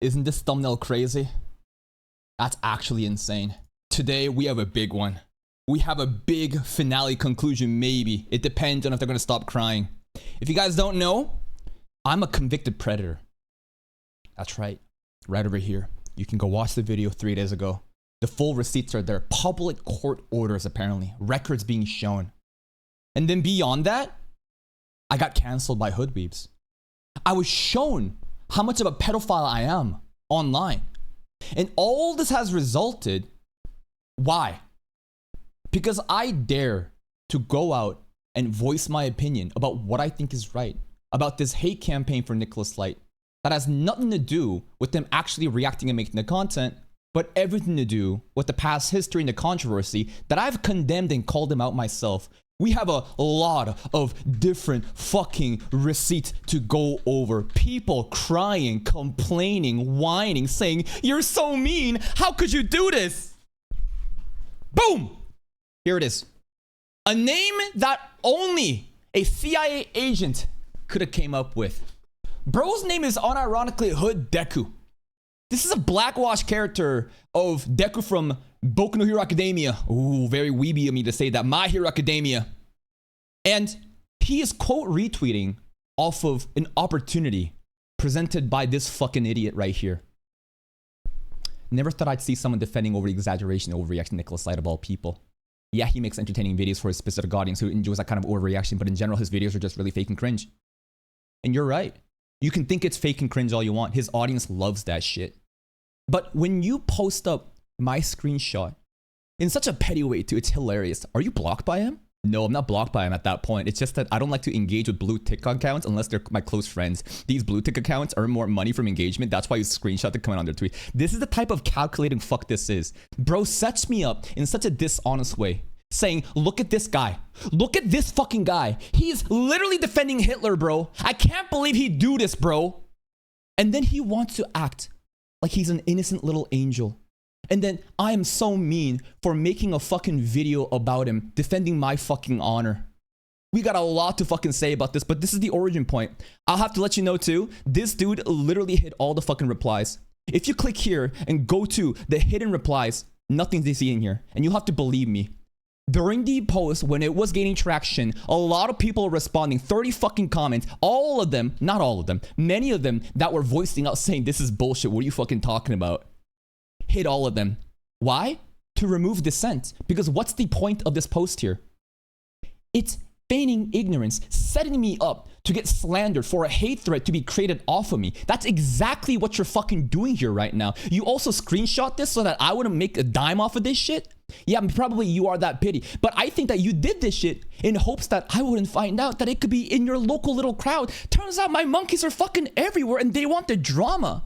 Isn't this thumbnail crazy? That's actually insane. Today, we have a big one. We have a big finale conclusion, maybe. It depends on if they're gonna stop crying. If you guys don't know, I'm a convicted predator. That's right. Right over here. You can go watch the video 3 days ago. The full receipts are there. Public court orders, apparently. Records being shown. And then beyond that, I got canceled by hoodweebs. I was shown how much of a pedophile I am online. And all this has resulted, why? Because I dare to go out and voice my opinion about what I think is right, about this hate campaign for Nicholas Light that has nothing to do with them actually reacting and making the content, but everything to do with the past history and the controversy that I've condemned and called them out myself. We have a lot of different fucking receipts to go over. People crying, complaining, whining, saying, "You're so mean. How could you do this?" Boom! Here it is. A name that only a CIA agent could have came up with. Bro's name is unironically Hood Deku. This is a blackwash character of Deku from Boku no Hero Academia. Ooh, very weeby of me to say that. My Hero Academia. And he is quote retweeting off of an opportunity presented by this fucking idiot right here. Never thought I'd see someone defending over exaggeration, overreaction Nicholas Light of all people. Yeah, he makes entertaining videos for his specific audience who enjoys that kind of overreaction, but in general, his videos are just really fake and cringe. And you're right. You can think it's fake and cringe all you want. His audience loves that shit. But when you post up my screenshot in such a petty way too, it's hilarious. Are you blocked by him? No, I'm not blocked by him at that point. It's just that I don't like to engage with blue tick accounts unless they're my close friends. These blue tick accounts earn more money from engagement. That's why you screenshot the comment on their tweet. This is the type of calculating fuck this is. Bro sets me up in such a dishonest way, saying, look at this guy. Look at this fucking guy. He's literally defending Hitler, bro. I can't believe he'd do this, bro. And then he wants to act like he's an innocent little angel. And then I am so mean for making a fucking video about him, defending my fucking honor. We got a lot to fucking say about this, but this is the origin point. I'll have to let you know too, this dude literally hid all the fucking replies. If you click here and go to the hidden replies, nothing's to see in here. And you'll have to believe me. During the post, when it was gaining traction, a lot of people were responding, 30 fucking comments, all of them, not all of them, many of them that were voicing out saying, this is bullshit, what are you fucking talking about? Hit all of them. Why? To remove dissent. Because what's the point of this post here? It's feigning ignorance, setting me up to get slandered for a hate threat to be created off of me. That's exactly what you're fucking doing here right now. You also screenshot this so that I wouldn't make a dime off of this shit? Yeah, probably you are that pity. But I think that you did this shit in hopes that I wouldn't find out that it could be in your local little crowd. Turns out my monkeys are fucking everywhere and they want the drama.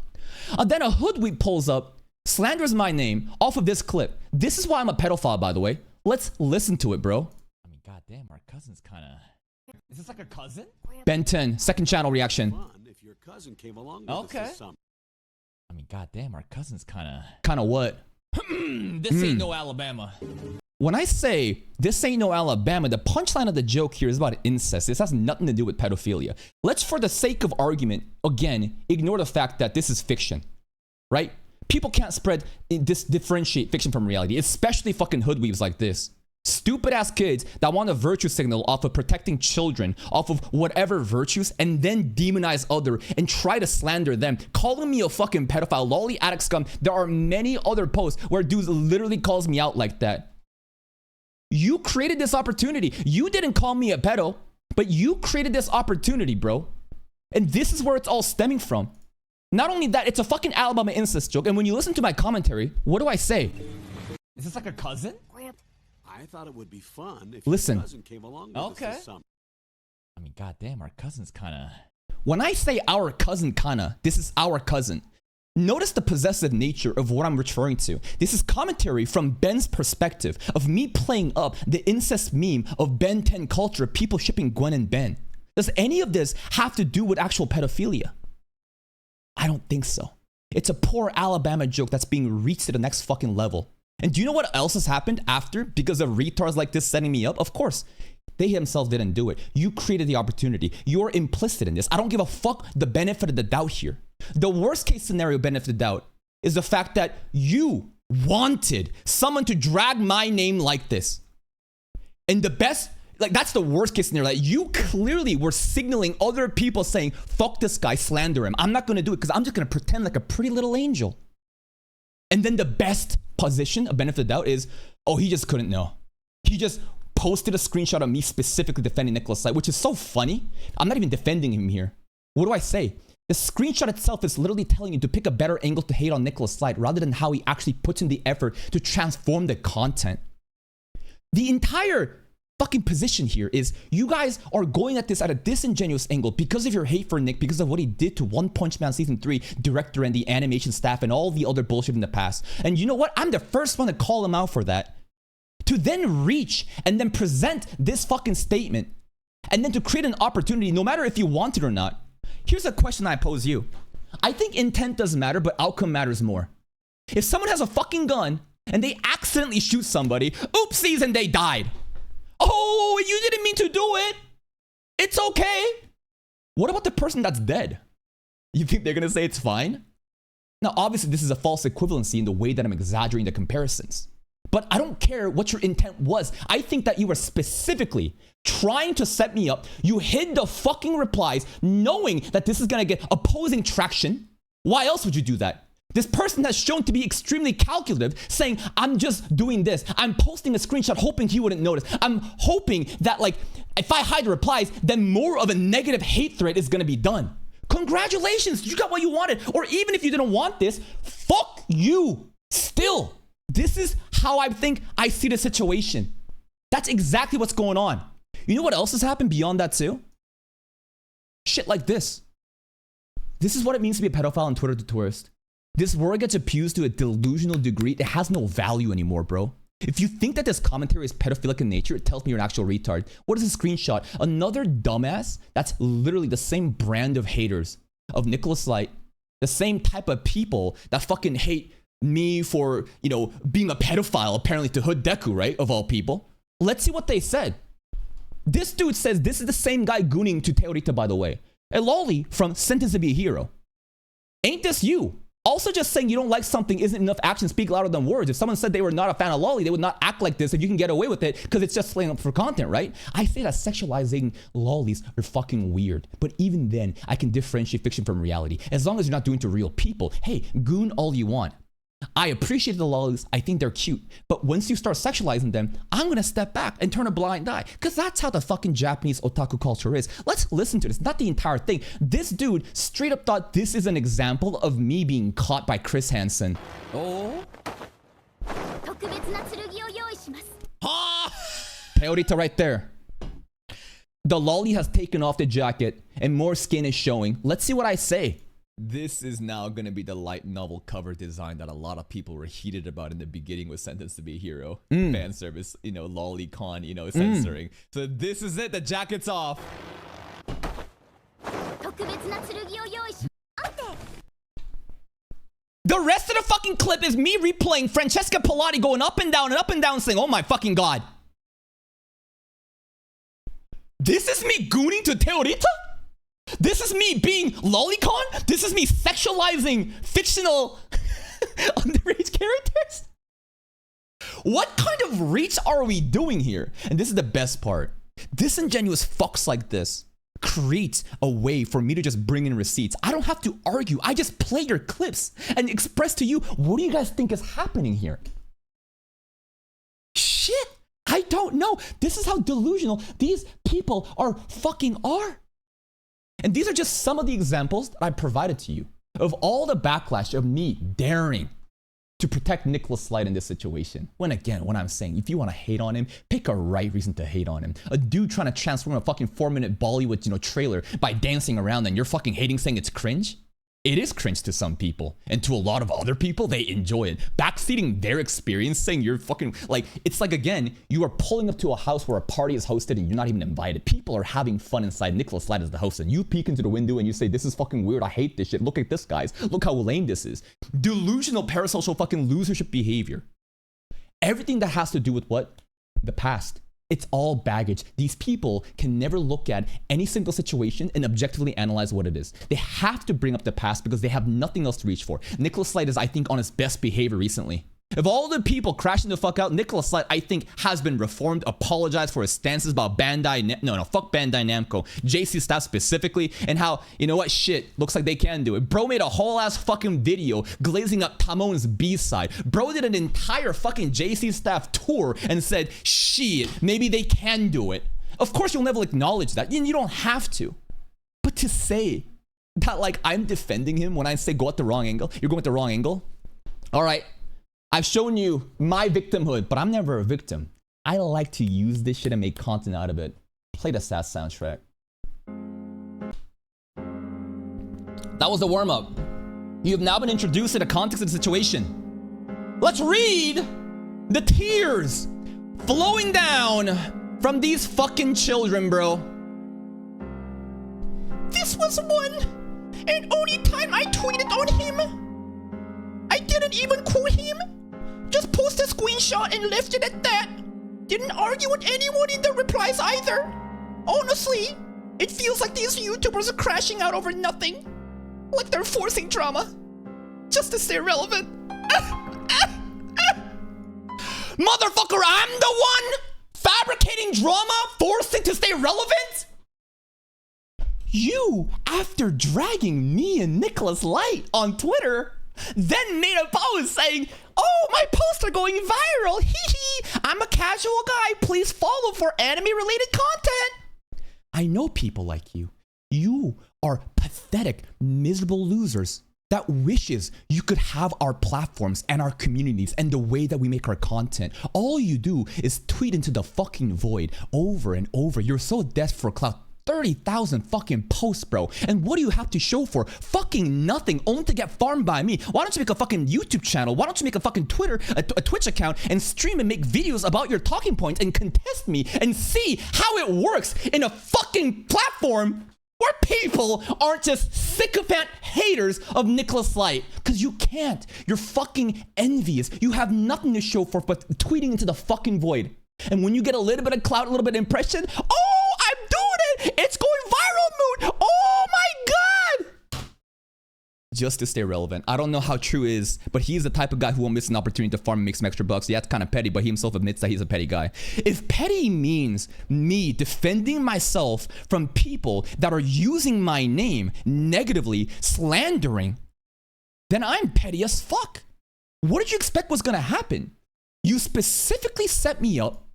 Then a hoodweed pulls up, slanders my name off of this clip. This is why I'm a pedophile, by the way. Let's listen to it, bro. I mean, goddamn, our cousin's kind of... Is this like a cousin? Ben 10, second channel reaction. If your cousin came along with okay. I mean, goddamn, our cousin's kind of... Kind of what? This ain't no Alabama. When I say this ain't no Alabama, the punchline of the joke here is about incest. This has nothing to do with pedophilia. Let's, for the sake of argument, again, ignore the fact that this is fiction, right? People can't differentiate fiction from reality, especially fucking hoodweebs like this. Stupid ass kids that want a virtue signal off of protecting children, off of whatever virtues, and then demonize other and try to slander them. Calling me a fucking pedophile, lolly addict scum. There are many other posts where dudes literally calls me out like that. You created this opportunity. You didn't call me a pedo, but you created this opportunity, bro. And this is where it's all stemming from. Not only that, it's a fucking Alabama incest joke. And when you listen to my commentary, what do I say? Is this like a cousin? I thought it would be fun if Listen. your cousin came along with okay. us this summer. I mean, goddamn, our cousin's kind of... When I say our cousin kinda, this is our cousin. Notice the possessive nature of what I'm referring to. This is commentary from Ben's perspective of me playing up the incest meme of Ben 10 culture of people shipping Gwen and Ben. Does any of this have to do with actual pedophilia? I don't think so. It's a poor Alabama joke that's being reached to the next fucking level. And do you know what else has happened after? Because of retards like this setting me up? Of course, they themselves didn't do it. You created the opportunity. You're implicit in this. I don't give a fuck the benefit of the doubt here. The worst case scenario benefit of the doubt is the fact that you wanted someone to drag my name like this. And the best, like that's the worst case scenario. Like you clearly were signaling other people saying, fuck this guy, slander him. I'm not going to do it because I'm just going to pretend like a pretty little angel. And then the best position of benefit of the doubt is, oh, he just couldn't know. He just posted a screenshot of me specifically defending Nicholas Light, which is so funny. I'm not even defending him here. What do I say? The screenshot itself is literally telling you to pick a better angle to hate on Nicholas Light rather than how he actually puts in the effort to transform the content. The entire fucking position here is you guys are going at this at a disingenuous angle because of your hate for Nick, because of what he did to One Punch Man Season 3 director and the animation staff and all the other bullshit in the past. And you know what? I'm the first one to call him out for that. To then reach and then present this fucking statement and then to create an opportunity, no matter if you want it or not. Here's a question I pose you. I think intent doesn't matter, but outcome matters more. If someone has a fucking gun and they accidentally shoot somebody, oopsies, and they died. Oh, you didn't mean to do it. It's okay. What about the person that's dead? You think they're gonna say it's fine? Now, obviously, this is a false equivalency in the way that I'm exaggerating the comparisons. But I don't care what your intent was. I think that you were specifically trying to set me up. You hid the fucking replies knowing that this is gonna get opposing traction. Why else would you do that? This person has shown to be extremely calculative, saying, I'm just doing this. I'm posting a screenshot hoping he wouldn't notice. I'm hoping that, like, if I hide the replies, then more of a negative hate thread is gonna be done. Congratulations, you got what you wanted. Or even if you didn't want this, fuck you. Still, this is how I think I see the situation. That's exactly what's going on. You know what else has happened beyond that too? Shit like this. This is what it means to be a pedophile on Twitter to tourist. This word gets abused to a delusional degree. It has no value anymore, bro. If you think that this commentary is pedophilic in nature, it tells me you're an actual retard. What is a screenshot? Another dumbass that's literally the same brand of haters of Nicholas Light, the same type of people that fucking hate me for, you know, being a pedophile, apparently to Hood Deku, right? Of all people. Let's see what they said. This dude says, this is the same guy gooning to Teorita, by the way. A lolly from Sentenced to be a Hero. Ain't this you? Also, just saying you don't like something isn't enough. Actions speak louder than words. If someone said they were not a fan of lolly, they would not act like this, and you can get away with it because it's just playing up for content, right? I say that sexualizing lollies are fucking weird. But even then, I can differentiate fiction from reality. As long as you're not doing it to real people. Hey, goon all you want. I appreciate the lollies. I think they're cute. But once you start sexualizing them, I'm going to step back and turn a blind eye. Because that's how the fucking Japanese otaku culture is. Let's listen to this. Not the entire thing. This dude straight up thought this is an example of me being caught by Chris Hansen. Oh. Teorita right there. The lolly has taken off the jacket and more skin is showing. Let's see what I say. This is now going to be the light novel cover design that a lot of people were heated about in the beginning with Sentenced to be a Hero. Fan service, you know, lolicon, you know, censoring. So this is it. The jacket's off. The rest of the fucking clip is me replaying Francesca Pilati going up and down saying, oh my fucking god. This is me gooning to Teorita? This is me being lolicon? This is me sexualizing fictional underage characters? What kind of reach are we doing here? And this is the best part. Disingenuous fucks like this create a way for me to just bring in receipts. I don't have to argue. I just play your clips and express to you, what do you guys think is happening here? Shit, I don't know. This is how delusional these people are. And these are just some of the examples that I provided to you of all the backlash of me daring to protect Nicholas Light in this situation. When again, what I'm saying, if you want to hate on him, pick a right reason to hate on him. A dude trying to transform a fucking 4-minute Bollywood, you know, trailer by dancing around and you're fucking hating, saying it's cringe. It is cringe to some people, and to a lot of other people, they enjoy it. Backseating their experience, saying you're fucking, like, it's like, again, you are pulling up to a house where a party is hosted and you're not even invited. People are having fun inside. Nicholas Light is the host, and you peek into the window and you say, this is fucking weird. I hate this shit. Look at this, guys. Look how lame this is. Delusional, parasocial fucking losership behavior. Everything that has to do with what? The past. It's all baggage. These people can never look at any single situation and objectively analyze what it is. They have to bring up the past because they have nothing else to reach for. Nicholas Light is, I think, on his best behavior recently. Of all the people crashing the fuck out, Nicholas Light, I think, has been reformed, apologized for his stances about fuck Bandai Namco, JC staff specifically, and how, you know what, shit, looks like they can do it. Bro made a whole ass fucking video glazing up Tamon's B-side. Bro did an entire fucking JC staff tour and said, shit, maybe they can do it. Of course, you'll never acknowledge that, and you don't have to. But to say that, like, I'm defending him when I say go at the wrong angle, you're going at the wrong angle? All right. I've shown you my victimhood, but I'm never a victim. I like to use this shit and make content out of it. Play the sad soundtrack. That was the warm-up. You have now been introduced to the context of the situation. Let's read the tears flowing down from these fucking children, bro. This was one and only time I tweeted on him. I didn't even quote him. Just post a screenshot and left it at that. Didn't argue with anyone in the replies either. Honestly, it feels like these YouTubers are crashing out over nothing. Like they're forcing drama. Just to stay relevant. Motherfucker, I'm the one fabricating drama, forcing to stay relevant? You, after dragging me and Nicholas Light on Twitter, then made a post saying, oh, my posts are going viral, hee hee, I'm a casual guy, please follow for anime-related content. I know people like you. You are pathetic, miserable losers that wishes you could have our platforms and our communities and the way that we make our content. All you do is tweet into the fucking void over and over. You're so desperate for clout. 30,000 fucking posts, bro. And what do you have to show for? Fucking nothing, only to get farmed by me. Why don't you make a fucking YouTube channel? Why don't you make a fucking a Twitch account and stream and make videos about your talking points and contest me and see how it works in a fucking platform where people aren't just sycophant haters of Nicholas Light? Because you can't. You're fucking envious. You have nothing to show for but tweeting into the fucking void. And when you get a little bit of clout, a little bit of impression, oh, I'm doing it! It's going viral mood! Oh my god! Just to stay relevant. I don't know how true it is, but he's the type of guy who won't miss an opportunity to farm and make some extra bucks. Yeah, it's kind of petty, but he himself admits that he's a petty guy. If petty means me defending myself from people that are using my name negatively, slandering, then I'm petty as fuck. What did you expect was gonna happen? You specifically set me up.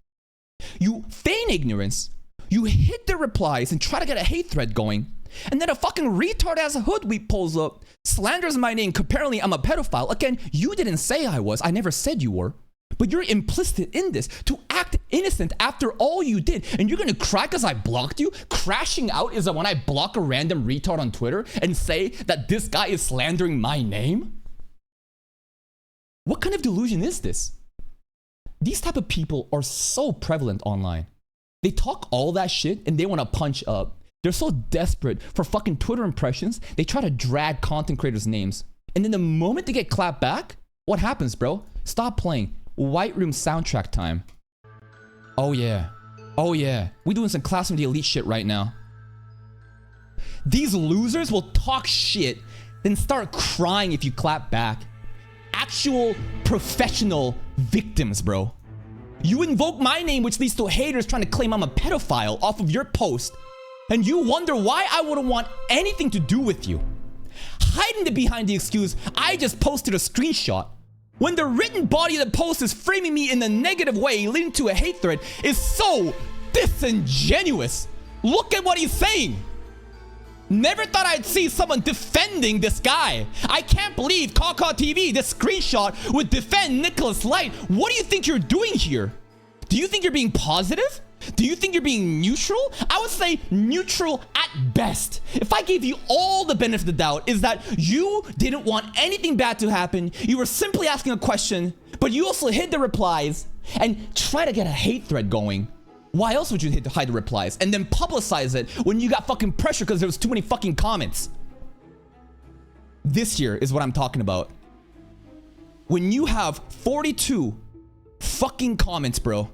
You feign ignorance. You hit the replies and try to get a hate thread going. And then a fucking retard ass hoodweep pulls up, slanders my name, apparently I'm a pedophile. Again, you didn't say I was. I never said you were. But you're implicit in this to act innocent after all you did. And you're gonna cry because I blocked you? Crashing out is when I block a random retard on Twitter and say that this guy is slandering my name? What kind of delusion is this? These type of people are so prevalent online. They talk all that shit and they want to punch up. They're so desperate for fucking Twitter impressions, they try to drag content creators' names. And then the moment they get clapped back, what happens, bro? Stop playing. White Room soundtrack time. Oh yeah. Oh yeah. We're doing some Class from the Elite shit right now. These losers will talk shit, then start crying if you clap back. Actual professional victims, bro. You invoke my name, which leads to haters trying to claim I'm a pedophile off of your post, and you wonder why I wouldn't want anything to do with you. Hiding behind the excuse, I just posted a screenshot, when the written body of the post is framing me in a negative way, leading to a hate thread, is so disingenuous. Look at what he's saying. Never thought I'd see someone defending this guy. I can't believe Kaka TV, this screenshot, would defend Nicholas Light. What do you think you're doing here? Do you think you're being positive? Do you think you're being neutral? I would say neutral at best. If I gave you all the benefit of the doubt, is that you didn't want anything bad to happen. You were simply asking a question, but you also hid the replies and try to get a hate thread going. Why else would you hide the replies and then publicize it when you got fucking pressure because there was too many fucking comments? This here is what I'm talking about. When you have 42 fucking comments, bro.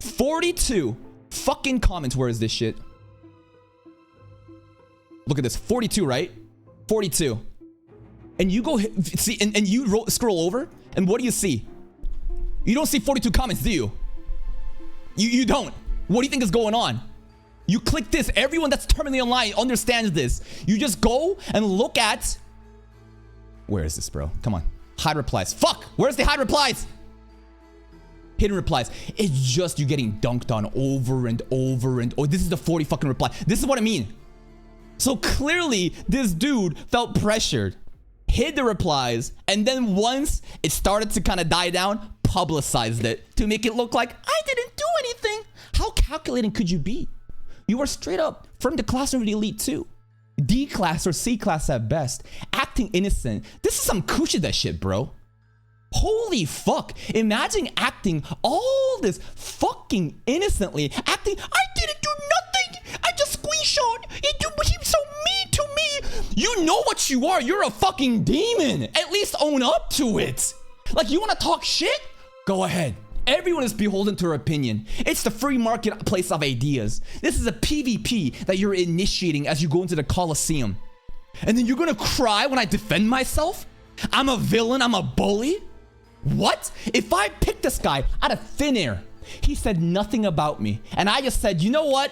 42 fucking comments. Where is this shit? Look at this. 42, right? 42. And you go see, and you scroll over, and what do you see? You don't see 42 comments, do you? You don't. What do you think is going on? You click this. Everyone that's terminally online understands this. You just go and look at... Where is this, bro? Come on. Hide replies. Fuck! Where's the hide replies? Hidden replies. It's just you getting dunked on over and over and... Oh, this is the 40 fucking reply. This is what I mean. So clearly, this dude felt pressured. Hid the replies. And then once it started to kind of die down, publicized it to make it look like I didn't do anything. How calculating could you be? You are straight up from the class of the elite too. D class or C class at best. Acting innocent. This is some Kushida shit, bro. Holy fuck. Imagine acting all this fucking innocently. Acting, I didn't do nothing. I just screenshot. He's so mean to me. You know what you are. You're a fucking demon. At least own up to it. Like, you want to talk shit? Go ahead. Everyone is beholden to her opinion. It's the free marketplace of ideas. This is a PvP that you're initiating as you go into the Coliseum. And then you're gonna cry when I defend myself? I'm a villain, I'm a bully? What? If I picked this guy out of thin air, he said nothing about me, and I just said, you know what?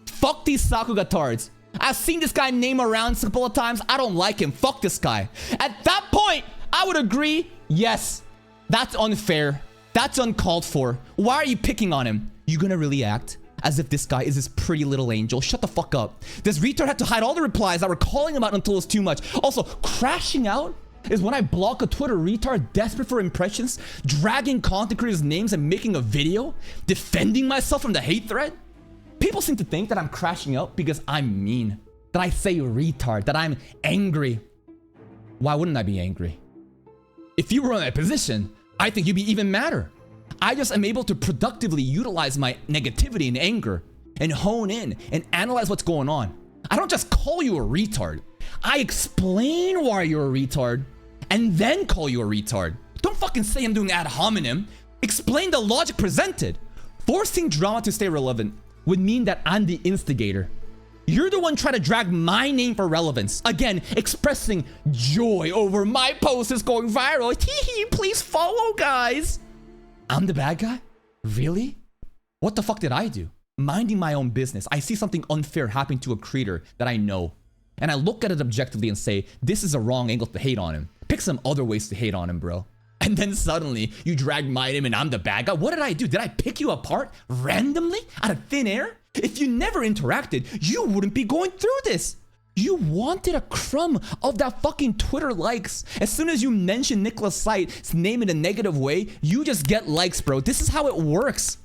Fuck these Sakugatards. I've seen this guy name around a couple of times. I don't like him. Fuck this guy. At that point, I would agree, yes, that's unfair. That's uncalled for. Why are you picking on him? You gonna really act as if this guy is this pretty little angel? Shut the fuck up. This retard had to hide all the replies that were calling him out until it was too much. Also, crashing out is when I block a Twitter retard desperate for impressions, dragging content creators' names and making a video, defending myself from the hate thread. People seem to think that I'm crashing out because I'm mean, that I say retard, that I'm angry. Why wouldn't I be angry? If you were in that position, I think you'd be even madder. I just am able to productively utilize my negativity and anger and hone in and analyze what's going on. I don't just call you a retard. I explain why you're a retard and then call you a retard. Don't fucking say I'm doing ad hominem. Explain the logic presented. Forcing drama to stay relevant would mean that I'm the instigator. You're the one trying to drag my name for relevance. Again, expressing joy over my post is going viral. Tee, please follow, guys. I'm the bad guy? Really? What the fuck did I do? Minding my own business. I see something unfair happening to a creator that I know. And I look at it objectively and say, this is a wrong angle to hate on him. Pick some other ways to hate on him, bro. And then suddenly, you drag my name and I'm the bad guy? What did I do? Did I pick you apart randomly out of thin air? If you never interacted, you wouldn't be going through this. You wanted a crumb of that fucking Twitter likes. As soon as you mention Nicholas Sight's name in a negative way, you just get likes, bro. This is how it works.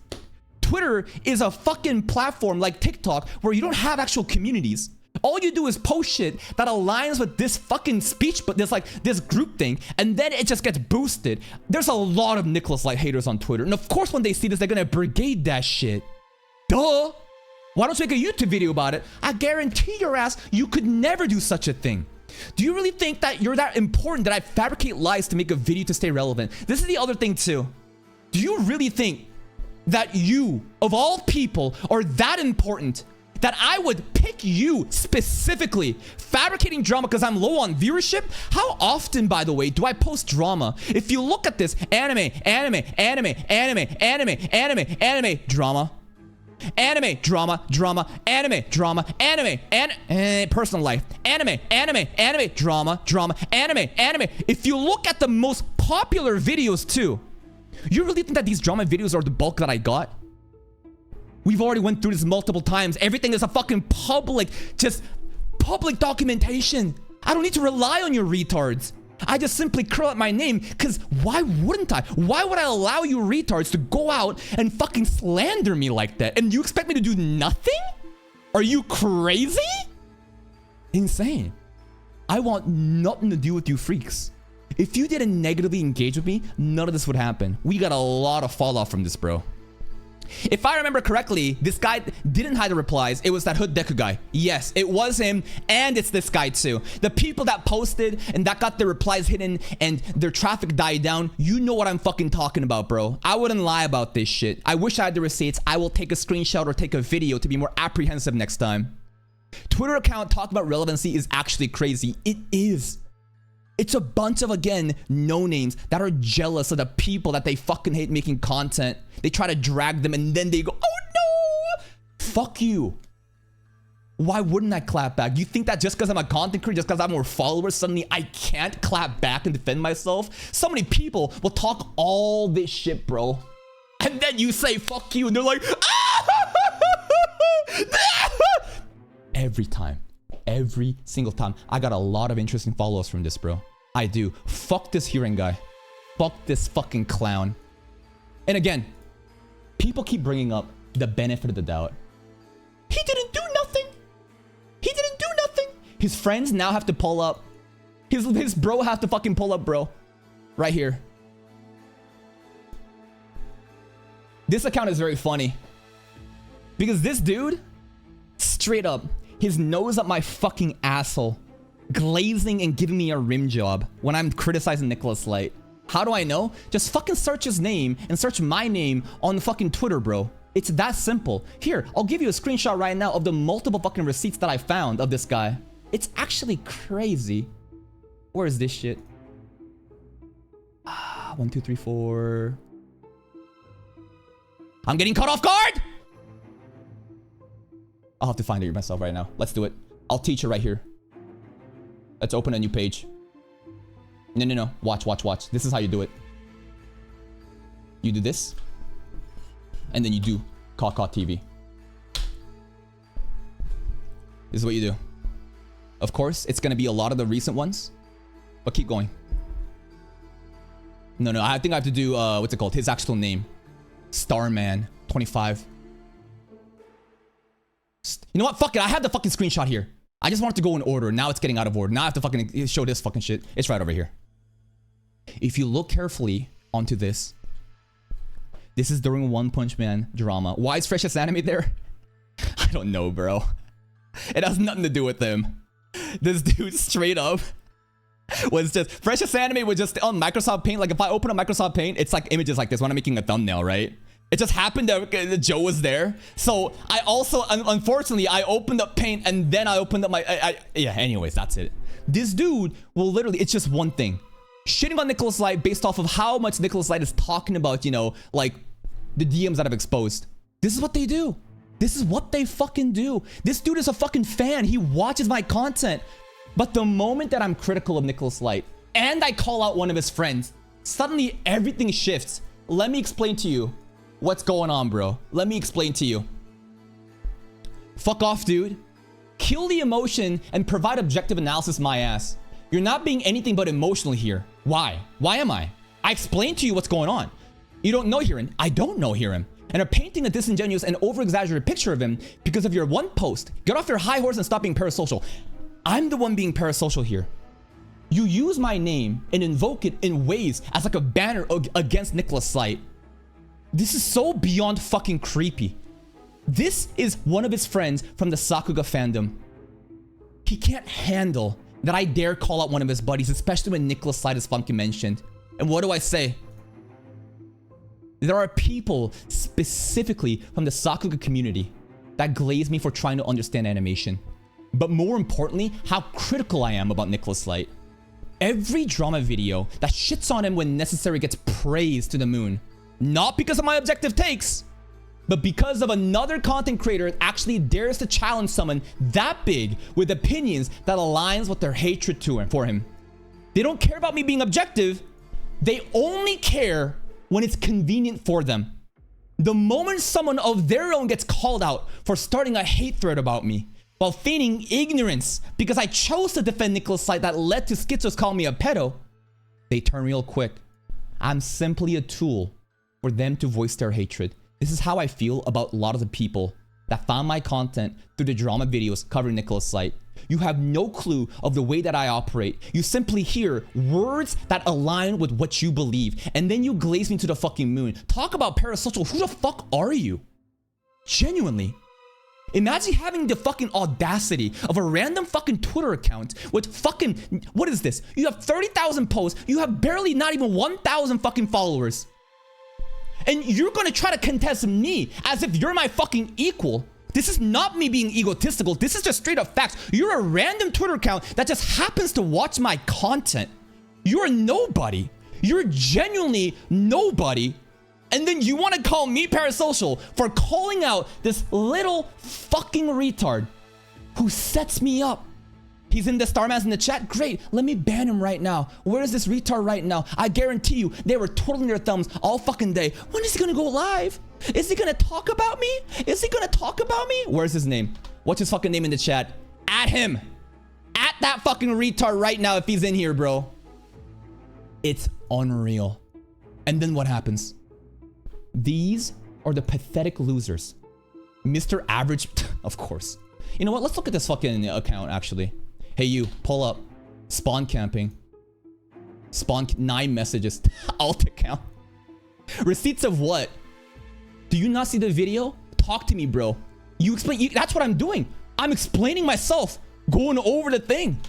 Twitter is a fucking platform like TikTok where you don't have actual communities. All you do is post shit that aligns with this fucking speech, but there's like this group thing, and then it just gets boosted. There's a lot of Nicholas Light haters on Twitter, and of course when they see this, they're gonna brigade that shit. Duh! Why don't you make a YouTube video about it? I guarantee your ass you could never do such a thing. Do you really think that you're that important that I fabricate lies to make a video to stay relevant? This is the other thing too. Do you really think that you, of all people, are that important that I would pick you specifically, fabricating drama because I'm low on viewership? How often, by the way, do I post drama? If you look at this, anime, drama. Anime, drama, drama, anime, drama, personal life, anime, drama, drama, anime. If you look at the most popular videos too, you really think that these drama videos are the bulk that I got? We've already went through this multiple times. Everything is a fucking public documentation. I don't need to rely on your retards. I just simply curl up my name, because why wouldn't I? Why would I allow you retards to go out and fucking slander me like that? And you expect me to do nothing? Are you crazy? Insane. I want nothing to do with you freaks. If you didn't negatively engage with me, none of this would happen. We got a lot of fallout from this, bro. If I remember correctly, this guy didn't hide the replies. It was that Hood Deku guy. Yes, it was him, and it's this guy too. The people that posted and that got their replies hidden and their traffic died down, you know what I'm fucking talking about, bro. I wouldn't lie about this shit. I wish I had the receipts. I will take a screenshot or take a video to be more apprehensive next time. Twitter account talk about relevancy is actually crazy. It is. It's a bunch of, again, no-names that are jealous of the people that they fucking hate making content. They try to drag them and then they go, oh no! Fuck you. Why wouldn't I clap back? You think that just because I'm a content creator, just because I have more followers, suddenly I can't clap back and defend myself? So many people will talk all this shit, bro. And then you say, fuck you, and they're like, ah! Every time. Every single time. I got a lot of interesting follows from this, bro. I do. Fuck this hearing guy. Fuck this fucking clown. And again, people keep bringing up the benefit of the doubt. He didn't do nothing. He didn't do nothing. His friends now have to pull up. His bro have to fucking pull up, bro. Right here. This account is very funny. Because this dude, straight up, his nose up my fucking asshole, glazing and giving me a rim job when I'm criticizing Nicholas Light. How do I know? Just fucking search his name and search my name on the fucking Twitter, bro. It's that simple. Here, I'll give you a screenshot right now of the multiple fucking receipts that I found of this guy. It's actually crazy. Where is this shit? 1, 2, 3, 4. I'm getting caught off guard! I'll have to find it myself right now. Let's do it. I'll teach it right here. Let's open a new page. No. Watch. This is how you do it. You do this. And then you do Caw TV. This is what you do. Of course, it's going to be a lot of the recent ones. But keep going. No. I think I have to do, what's it called? His actual name. Starman 25. You know what? Fuck it. I have the fucking screenshot here. I just want it to go in order. Now it's getting out of order. Now I have to fucking show this fucking shit. It's right over here. If you look carefully onto this, this is during One Punch Man drama. Why is Freshest Anime there? I don't know, bro. It has nothing to do with them. This dude straight up was just... Freshest Anime was just on Microsoft Paint. Like if I open up Microsoft Paint, it's like images like this when I'm making a thumbnail, right? It just happened that Joe was there. So I also, unfortunately, I opened up Paint and then I opened up my... yeah, anyways, that's it. This dude will literally... It's just one thing. Shitting on Nicholas Light based off of how much Nicholas Light is talking about, you know, like the DMs that I've exposed. This is what they do. This is what they fucking do. This dude is a fucking fan. He watches my content. But the moment that I'm critical of Nicholas Light and I call out one of his friends, suddenly everything shifts. Let me explain to you what's going on, bro. Let me explain to you. Fuck off, dude. Kill the emotion and provide objective analysis, my ass. You're not being anything but emotional here. Why? Why am I? I explained to you what's going on. You don't know Hirin. I don't know Hirin. And are painting a disingenuous and over-exaggerated picture of him because of your one post. Get off your high horse and stop being parasocial. I'm the one being parasocial here. You use my name and invoke it in ways as like a banner against Nicholas Light. This is so beyond fucking creepy. This is one of his friends from the Sakuga fandom. He can't handle that I dare call out one of his buddies, especially when Nicholas Light is fucking mentioned. And what do I say? There are people specifically from the Sakuga community that glaze me for trying to understand animation. But more importantly, how critical I am about Nicholas Light. Every drama video that shits on him when necessary gets praised to the moon. Not because of my objective takes, but because of another content creator that actually dares to challenge someone that big with opinions that aligns with their hatred for him. They don't care about me being objective. They only care when it's convenient for them. The moment someone of their own gets called out for starting a hate thread about me while feigning ignorance because I chose to defend Nicholas Light that led to Schizos calling me a pedo, they turn real quick. I'm simply a tool for them to voice their hatred. This is how I feel about a lot of the people that found my content through the drama videos covering Nicholas Light. You have no clue of the way that I operate. You simply hear words that align with what you believe, and then you glaze me to the fucking moon. Talk about parasocial. Who the fuck are you? Genuinely. Imagine having the fucking audacity of a random fucking Twitter account with fucking, what is this? You have 30,000 posts. You have barely not even 1,000 fucking followers. And you're gonna try to contest me as if you're my fucking equal. This is not me being egotistical. This is just straight up facts. You're a random Twitter account that just happens to watch my content. You're nobody. You're genuinely nobody. And then you want to call me parasocial for calling out this little fucking retard who sets me up. He's in the Starman's in the chat. Great. Let me ban him right now. Where is this retard right now? I guarantee you they were twiddling their thumbs all fucking day. When is he going to go live? Is he going to talk about me? Is he going to talk about me? Where's his name? What's his fucking name in the chat? At him. At that fucking retard right now if he's in here, bro. It's unreal. And then what happens? These are the pathetic losers. Mr. Average, of course. You know what? Let's look at this fucking account, actually. Hey, you, pull up. Spawn camping. Spawn 9 messages. Alt account. Receipts of what? Do you not see the video? Talk to me, bro. You explain. That's what I'm doing. I'm explaining myself. Going over the thing.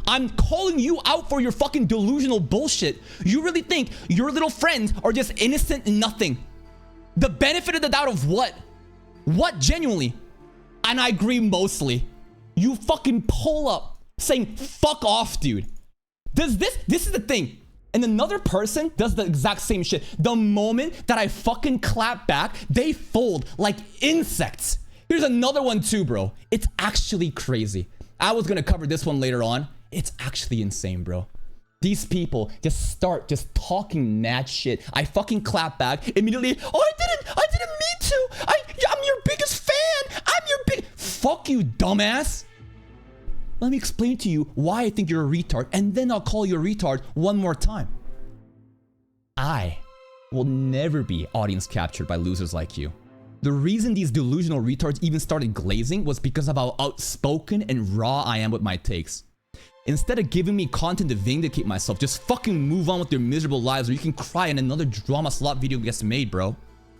I'm calling you out for your fucking delusional bullshit. You really think your little friends are just innocent nothing? The benefit of the doubt of what? What, genuinely? And I agree mostly. You fucking pull up saying, fuck off, dude. This is the thing. And another person does the exact same shit. The moment that I fucking clap back, they fold like insects. Here's another one too, bro. It's actually crazy. I was gonna cover this one later on. It's actually insane, bro. These people just start just talking mad shit. I fucking clap back immediately. Oh, I didn't mean to. I'm your biggest fan. I'm your big. Fuck you, dumbass. Let me explain to you why I think you're a retard, and then I'll call you a retard one more time. I will never be audience captured by losers like you. The reason these delusional retards even started glazing was because of how outspoken and raw I am with my takes. Instead of giving me content to vindicate myself, just fucking move on with your miserable lives or you can cry and another drama slot video gets made, bro.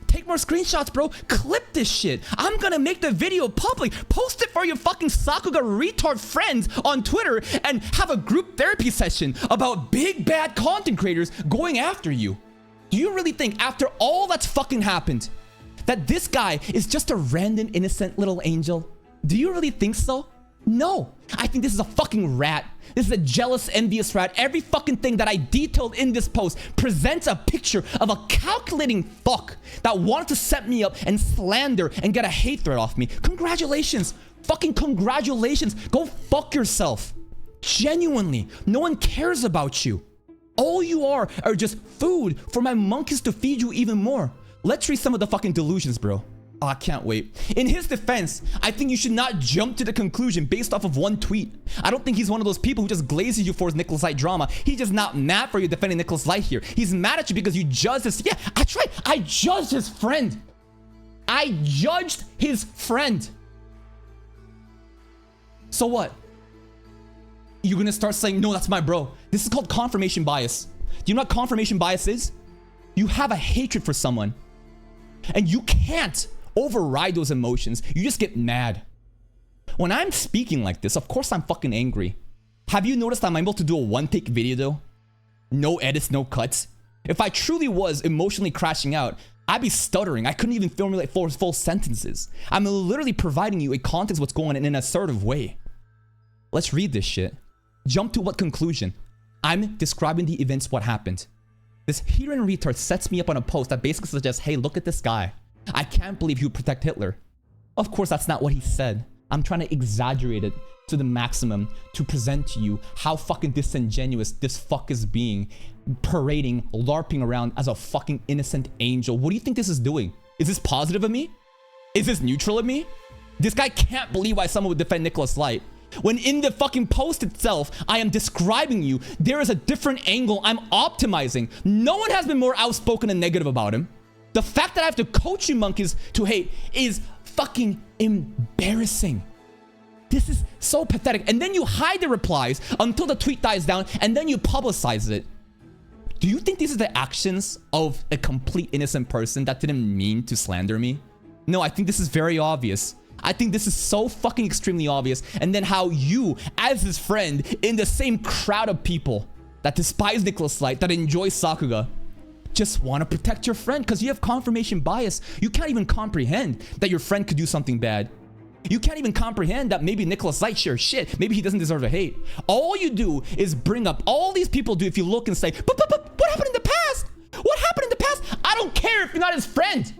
Take more screenshots, bro. Clip this shit. I'm gonna make the video public. Post it for your fucking Sakuga retard friends on Twitter and have a group therapy session about big bad content creators going after you. Do you really think after all that's fucking happened that this guy is just a random innocent little angel? Do you really think so? No, I think this is a fucking rat. This is a jealous, envious rat. Every fucking thing that I detailed in this post presents a picture of a calculating fuck that wanted to set me up and slander and get a hate threat off me. Congratulations. Fucking congratulations. Go fuck yourself. Genuinely, no one cares about you. All you are just food for my monkeys to feed you even more. Let's read some of the fucking delusions, bro. Oh, I can't wait. In his defense, I think you should not jump to the conclusion based off of one tweet. I don't think he's one of those people who just glazes you for his Nicholas Light drama. He's just not mad for you defending Nicholas Light here. He's mad at you because you judged his... Yeah, that's right. I judged his friend. I judged his friend. So what? You're gonna start saying, no, that's my bro. This is called confirmation bias. Do you know what confirmation bias is? You have a hatred for someone and you can't override those emotions. You just get mad. When I'm speaking like this, of course I'm fucking angry. Have you noticed I'm able to do a one-take video though? No edits, no cuts. If I truly was emotionally crashing out, I'd be stuttering. I couldn't even formulate full sentences. I'm literally providing you a context what's going on in an assertive way. Let's read this shit. Jump to what conclusion? I'm describing the events what happened. This heathen retard sets me up on a post that basically suggests, hey, look at this guy. I can't believe he would protect Hitler. Of course, that's not what he said. I'm trying to exaggerate it to the maximum to present to you how fucking disingenuous this fuck is being, parading, LARPing around as a fucking innocent angel. What do you think this is doing? Is this positive of me? Is this neutral of me? This guy can't believe why someone would defend Nicholas Light. When in the fucking post itself, I am describing you, there is a different angle I'm optimizing. No one has been more outspoken and negative about him. The fact that I have to coach you monkeys to hate is fucking embarrassing. This is so pathetic. And then you hide the replies until the tweet dies down, and then you publicize it. Do you think these are the actions of a complete innocent person that didn't mean to slander me? No, I think this is very obvious. I think this is so fucking extremely obvious. And then how you, as his friend, in the same crowd of people that despise Nicholas Light, that enjoy Sakuga, just want to protect your friend because you have confirmation bias. You can't even comprehend that your friend could do something bad. You can't even comprehend that maybe Nicholas Light shares shit. Maybe he doesn't deserve to hate. All you do is bring up, all these people do if you look and say, but what happened in the past? What happened in the past? I don't care if you're not his friend.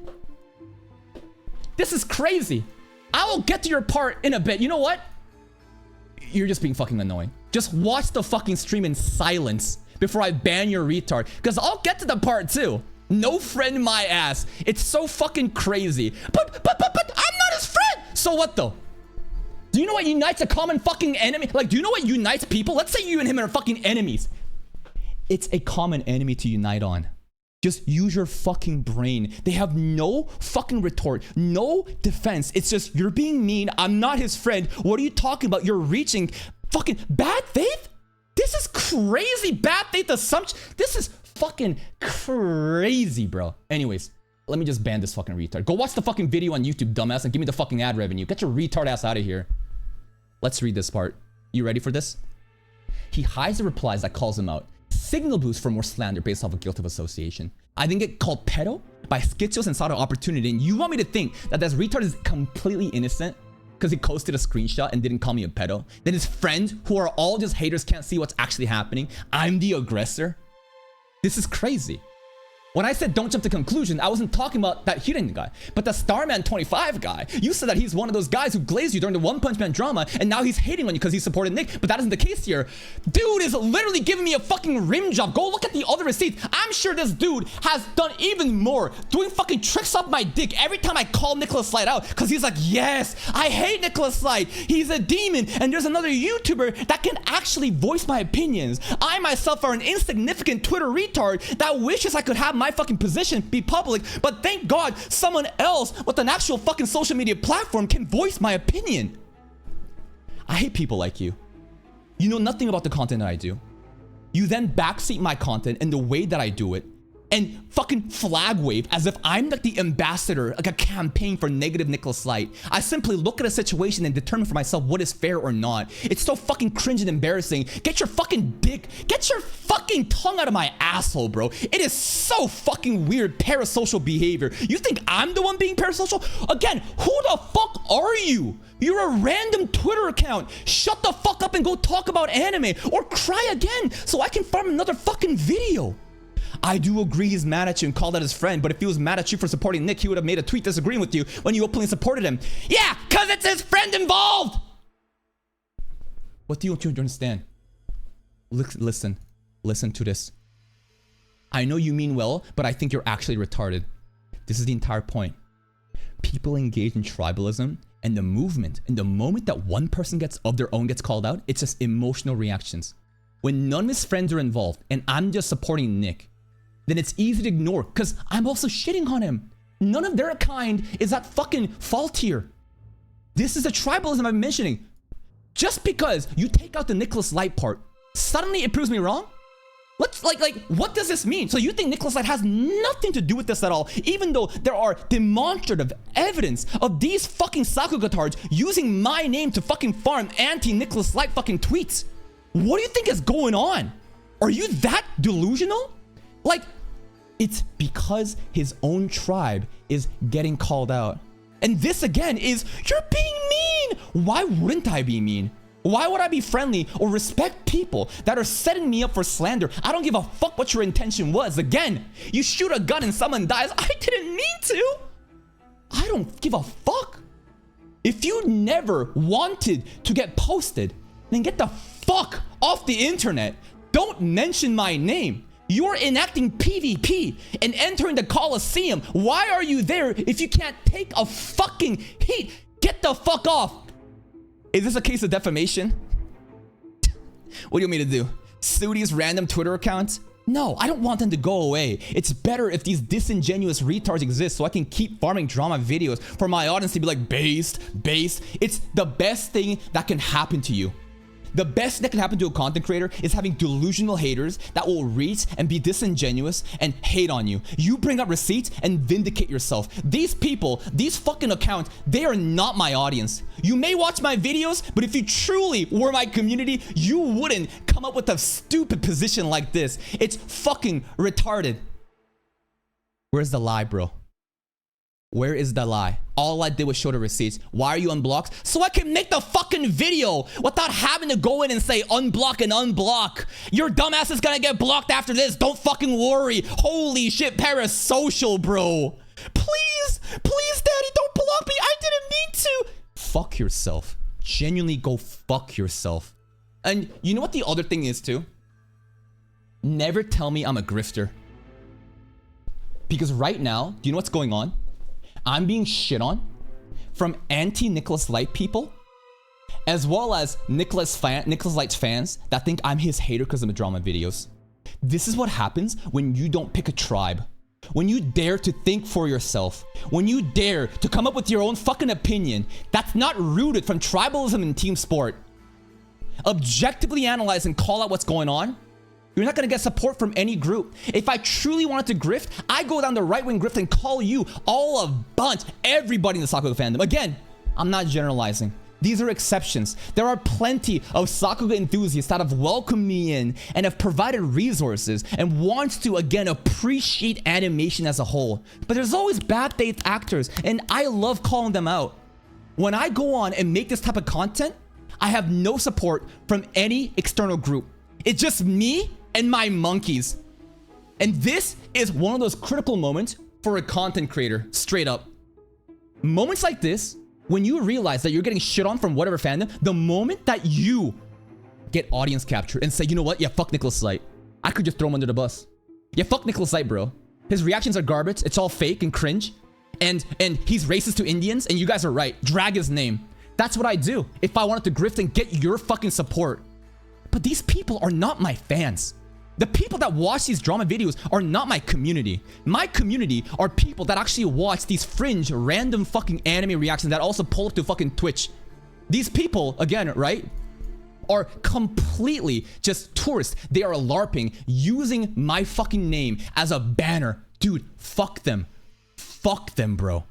This is crazy. I will get to your part in a bit. You know what? You're just being fucking annoying. Just watch the fucking stream in silence before I ban your retard. Because I'll get to the part too. No friend my ass. It's so fucking crazy. But I'm not his friend. So what though? Do you know what unites a common fucking enemy? Like, do you know what unites people? Let's say you and him are fucking enemies. It's a common enemy to unite on. Just use your fucking brain. They have no fucking retort, no defense. It's just, you're being mean. I'm not his friend. What are you talking about? You're reaching fucking bad faith? This is crazy. Bad faith assumption. This is fucking crazy, bro. Anyways, let me just ban this fucking retard. Go watch the fucking video on YouTube, dumbass, and give me the fucking ad revenue. Get your retard ass out of here. Let's read this part. You ready for this? He hides the replies that calls him out. Signal boost for more slander based off of guilt of association. I then get called pedo by Skitchos and saw the opportunity, and you want me to think that this retard is completely innocent because he posted a screenshot and didn't call me a pedo? Then his friends, who are all just haters, can't see what's actually happening. I'm the aggressor. This is crazy. When I said don't jump to conclusion, I wasn't talking about that Hiren guy, but the Starman25 guy. You said that he's one of those guys who glazed you during the One Punch Man drama, and now he's hating on you because he supported Nick, but that isn't the case here. Dude is literally giving me a fucking rim job. Go look at the other receipts. I'm sure this dude has done even more, doing fucking tricks up my dick every time I call Nicholas Light out, because he's like, yes, I hate Nicholas Light. He's a demon, and there's another YouTuber that can actually voice my opinions. I myself are an insignificant Twitter retard that wishes I could have my fucking position be public, but thank God someone else with an actual fucking social media platform can voice my opinion. I hate people like you. You know nothing about the content that I do. You then backseat my content in the way that I do it and fucking flag wave as if I'm like the ambassador, like a campaign for negative Nicholas Light. I simply look at a situation and determine for myself what is fair or not. It's so fucking cringe and embarrassing. Get your fucking dick, get your fucking tongue out of my asshole, bro. It is so fucking weird parasocial behavior. You think I'm the one being parasocial? Again, who the fuck are you? You're a random Twitter account. Shut the fuck up and go talk about anime or cry again so I can farm another fucking video. I do agree he's mad at you and called out his friend, but if he was mad at you for supporting Nick, he would have made a tweet disagreeing with you when you openly supported him. Yeah, cause it's his friend involved! What do you want you to understand? Listen to this. I know you mean well, but I think you're actually retarded. This is the entire point. People engage in tribalism and the movement, and the moment that one person gets called out, it's just emotional reactions. When none of his friends are involved and I'm just supporting Nick, then it's easy to ignore because I'm also shitting on him. None of their kind is at fucking fault here. This is the tribalism I'm mentioning. Just because you take out the Nicholas Light part, suddenly it proves me wrong? Let's like what does this mean? So you think Nicholas Light has nothing to do with this at all, even though there are demonstrative evidence of these fucking Sakugatards using my name to fucking farm anti-Nicholas Light fucking tweets. What do you think is going on? Are you that delusional? Like, it's because his own tribe is getting called out. And this again is, you're being mean. Why wouldn't I be mean? Why would I be friendly or respect people that are setting me up for slander? I don't give a fuck what your intention was. Again, you shoot a gun and someone dies. I didn't mean to. I don't give a fuck. If you never wanted to get posted, then get the fuck off the internet. Don't mention my name. You're enacting PvP and entering the Coliseum. Why are you there if you can't take a fucking heat? Get the fuck off. Is this a case of defamation? What do you want me to do? Sue these random Twitter accounts No, I don't want them to go away. It's better if these disingenuous retards exist so I can keep farming drama videos for my audience to be like, based. It's the best thing that can happen to you. The best that can happen to a content creator is having delusional haters that will reach and be disingenuous and hate on you. You bring up receipts and vindicate yourself. These people, these fucking accounts, they are not my audience. You may watch my videos, but if you truly were my community, you wouldn't come up with a stupid position like this. It's fucking retarded. Where's the lie, bro? Where is the lie? All I did was show the receipts. Why are you unblocked? So I can make the fucking video without having to go in and say unblock and unblock. Your dumbass is gonna get blocked after this. Don't fucking worry. Holy shit, parasocial, bro. Please, daddy, don't block me. I didn't mean to. Fuck yourself. Genuinely go fuck yourself. And you know what the other thing is too? Never tell me I'm a grifter. Because right now, do you know what's going on? I'm being shit on from anti-Nicholas Light people, as well as Nicholas Light's fans that think I'm his hater because of the drama videos. This is what happens when you don't pick a tribe. When you dare to think for yourself. When you dare to come up with your own fucking opinion that's not rooted from tribalism and team sport. Objectively analyze and call out what's going on. You're not gonna get support from any group. If I truly wanted to grift, I go down the right-wing grift and call you all a bunch, everybody in the Sakuga fandom. Again, I'm not generalizing. These are exceptions. There are plenty of Sakuga enthusiasts that have welcomed me in and have provided resources and want to, again, appreciate animation as a whole. But there's always bad faith actors, and I love calling them out. When I go on and make this type of content, I have no support from any external group. It's just me and my monkeys. And this is one of those critical moments for a content creator, straight up. Moments like this, when you realize that you're getting shit on from whatever fandom, the moment that you get audience capture and say, you know what? Yeah, fuck Nicholas Light. I could just throw him under the bus. Yeah, fuck Nicholas Light, bro. His reactions are garbage. It's all fake and cringe. And he's racist to Indians, and you guys are right. Drag his name. That's what I do if I wanted to grift and get your fucking support. But these people are not my fans. The people that watch these drama videos are not my community. My community are people that actually watch these fringe, random fucking anime reactions that also pull up to fucking Twitch. These people, again, right, are completely just tourists. They are LARPing, using my fucking name as a banner. Dude, fuck them. Fuck them, bro.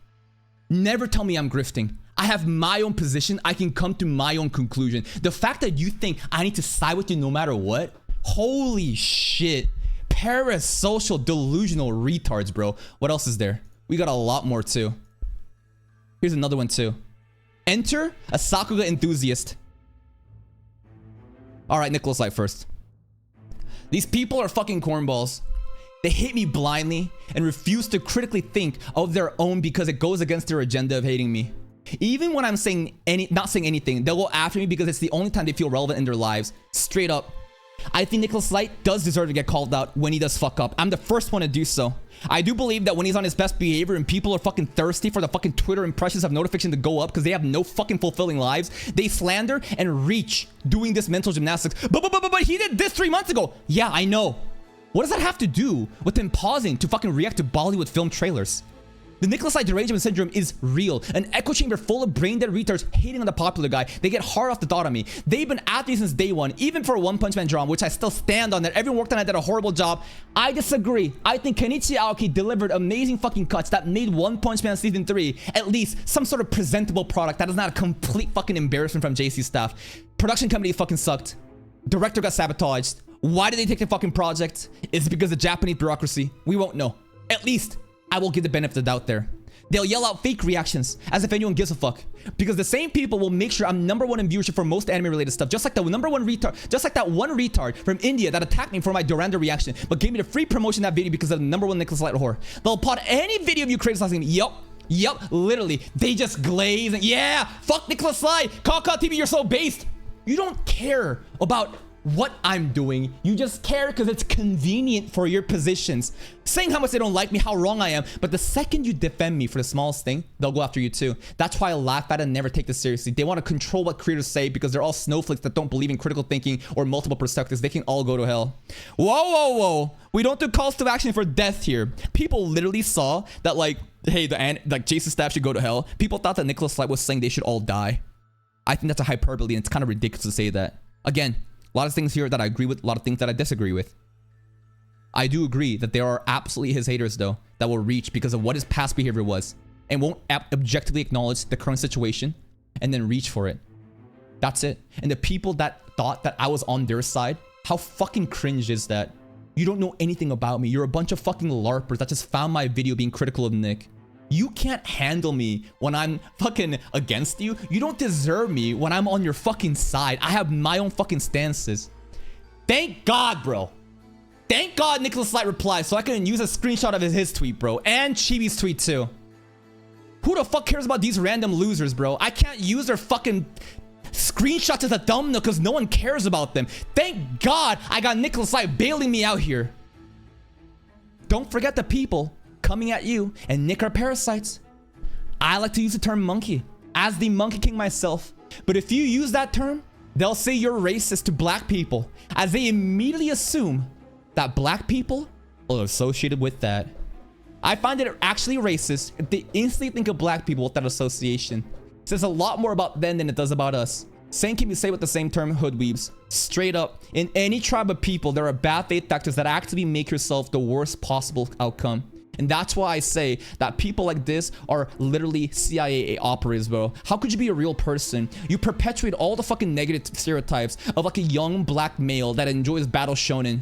Never tell me I'm grifting. I have my own position. I can come to my own conclusion. The fact that you think I need to side with you no matter what, holy shit. Parasocial, delusional retards, bro. What else is there? We got a lot more too. Here's another one too. Enter a Sakuga enthusiast. Alright, Nicholas Light first. These people are fucking cornballs. They hate me blindly and refuse to critically think of their own because it goes against their agenda of hating me. Even when I'm not saying anything, they'll go after me because it's the only time they feel relevant in their lives. Straight up. I think Nicholas Light does deserve to get called out when he does fuck up. I'm the first one to do so. I do believe that when he's on his best behavior and people are fucking thirsty for the fucking Twitter impressions of notification to go up because they have no fucking fulfilling lives, they slander and reach doing this mental gymnastics. But he did this 3 months ago. Yeah, I know. What does that have to do with him pausing to fucking react to Bollywood film trailers? The Nicholas Light derangement syndrome is real. An echo chamber full of brain dead retards hating on the popular guy. They get hard off the thought of me. They've been at me since day one, even for a One Punch Man drama, which I still stand on that everyone worked on it did a horrible job. I disagree. I think Kenichi Aoki delivered amazing fucking cuts that made One Punch Man Season 3 at least some sort of presentable product that is not a complete fucking embarrassment from JC staff. Production company fucking sucked. Director got sabotaged. Why did they take the fucking project? Is it because of Japanese bureaucracy? We won't know. At least I will give the benefit of the doubt there. They'll yell out fake reactions as if anyone gives a fuck. Because the same people will make sure I'm #1 in viewership for most anime related stuff. Just like the #1 retard, just like that one retard from India that attacked me for my Duranda reaction, but gave me the free promotion of that video because of the #1 Nicholas Light horror. They'll pod any video of you criticizing me. Yup, literally. They just glaze and yeah, fuck Nicholas Light. Kaka TV, you're so based. You don't care about what I'm doing. You just care because it's convenient for your positions. Saying how much they don't like me, how wrong I am. But the second you defend me for the smallest thing, they'll go after you too. That's why I laugh at it and never take this seriously. They want to control what creators say because they're all snowflakes that don't believe in critical thinking or multiple perspectives. They can all go to hell. Whoa, whoa, whoa. We don't do calls to action for death here. People literally saw that, like, hey, like Jason Staff should go to hell. People thought that Nicholas Light was saying they should all die. I think that's a hyperbole, and it's kind of ridiculous to say that. Again, a lot of things here that I agree with, a lot of things that I disagree with. I do agree that there are absolutely his haters, though, that will reach because of what his past behavior was and won't objectively acknowledge the current situation and then reach for it. That's it. And the people that thought that I was on their side, how fucking cringe is that? You don't know anything about me. You're a bunch of fucking LARPers that just found my video being critical of Nick. You can't handle me when I'm fucking against you. You don't deserve me when I'm on your fucking side. I have my own fucking stances. Thank God, bro. Thank God Nicholas Light replied so I can use a screenshot of his tweet, bro. And Chibi's tweet, too. Who the fuck cares about these random losers, bro? I can't use their fucking screenshots as a thumbnail because no one cares about them. Thank God I got Nicholas Light bailing me out here. Don't forget the people coming at you and Nick are parasites. I like to use the term monkey as the monkey king myself. But if you use that term, they'll say you're racist to black people as they immediately assume that black people are associated with that. I find it actually racist if they instantly think of black people with that association. It says a lot more about them than it does about us. Same can be said with the same term hoodweebs. Straight up, in any tribe of people, there are bad faith factors that actively make yourself the worst possible outcome. And that's why I say that people like this are literally CIA operatives, bro. How could you be a real person? You perpetuate all the fucking negative stereotypes of like a young black male that enjoys battle shonen.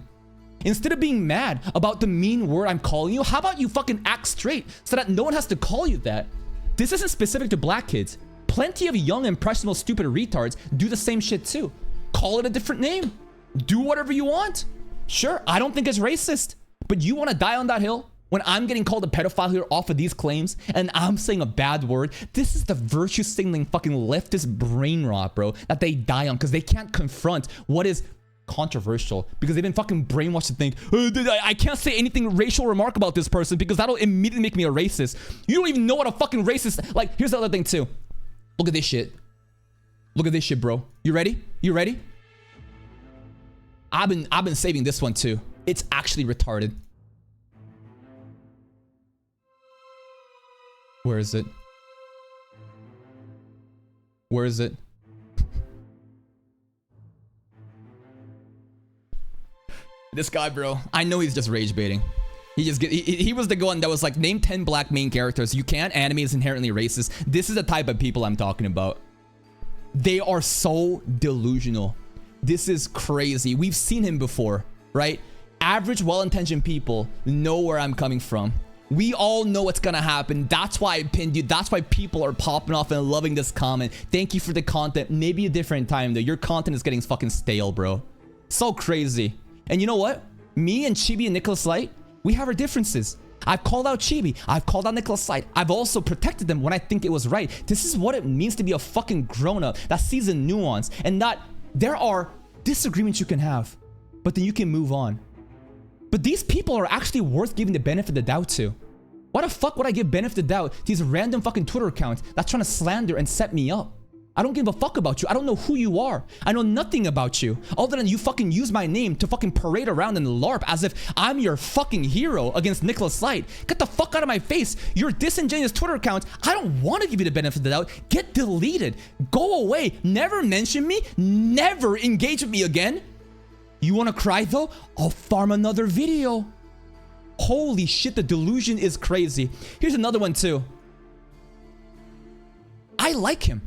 Instead of being mad about the mean word I'm calling you, how about you fucking act straight so that no one has to call you that? This isn't specific to black kids. Plenty of young, impressionable, stupid retards do the same shit too. Call it a different name. Do whatever you want. Sure, I don't think it's racist, but you want to die on that hill? When I'm getting called a pedophile here off of these claims and I'm saying a bad word, this is the virtue signaling fucking leftist brain rot, bro, that they die on because they can't confront what is controversial because they've been fucking brainwashed to think, I can't say anything racial remark about this person because that'll immediately make me a racist. You don't even know what a fucking racist, like, here's the other thing too. Look at this shit. Look at this shit, bro. You ready? You ready? I've been saving this one too. It's actually retarded. Where is it? Where is it? This guy, bro. I know he's just rage baiting. He was the one that was like, name 10 black main characters. You can't. Anime is inherently racist. This is the type of people I'm talking about. They are so delusional. This is crazy. We've seen him before, right? Average, well-intentioned people know where I'm coming from. We all know what's gonna happen. That's why I pinned you. That's why people are popping off and loving this comment. Thank you for the content. Maybe a different time though. Your content is getting fucking stale, bro. So crazy. And you know what? Me and Chibi and Nicholas Light, we have our differences. I've called out Chibi. I've called out Nicholas Light. I've also protected them when I think it was right. This is what it means to be a fucking grown-up that sees the nuance and that there are disagreements you can have, but then you can move on. But these people are actually worth giving the benefit of the doubt to. Why the fuck would I give benefit of the doubt to these random fucking Twitter accounts that's trying to slander and set me up? I don't give a fuck about you. I don't know who you are. I know nothing about you other than you fucking use my name to fucking parade around and LARP as if I'm your fucking hero against Nicholas Light. Get the fuck out of my face. Your disingenuous Twitter account, I don't want to give you the benefit of the doubt. Get deleted. Go away. Never mention me. Never engage with me again. You want to cry though? I'll farm another video. Holy shit, the delusion is crazy. Here's another one too. I like him.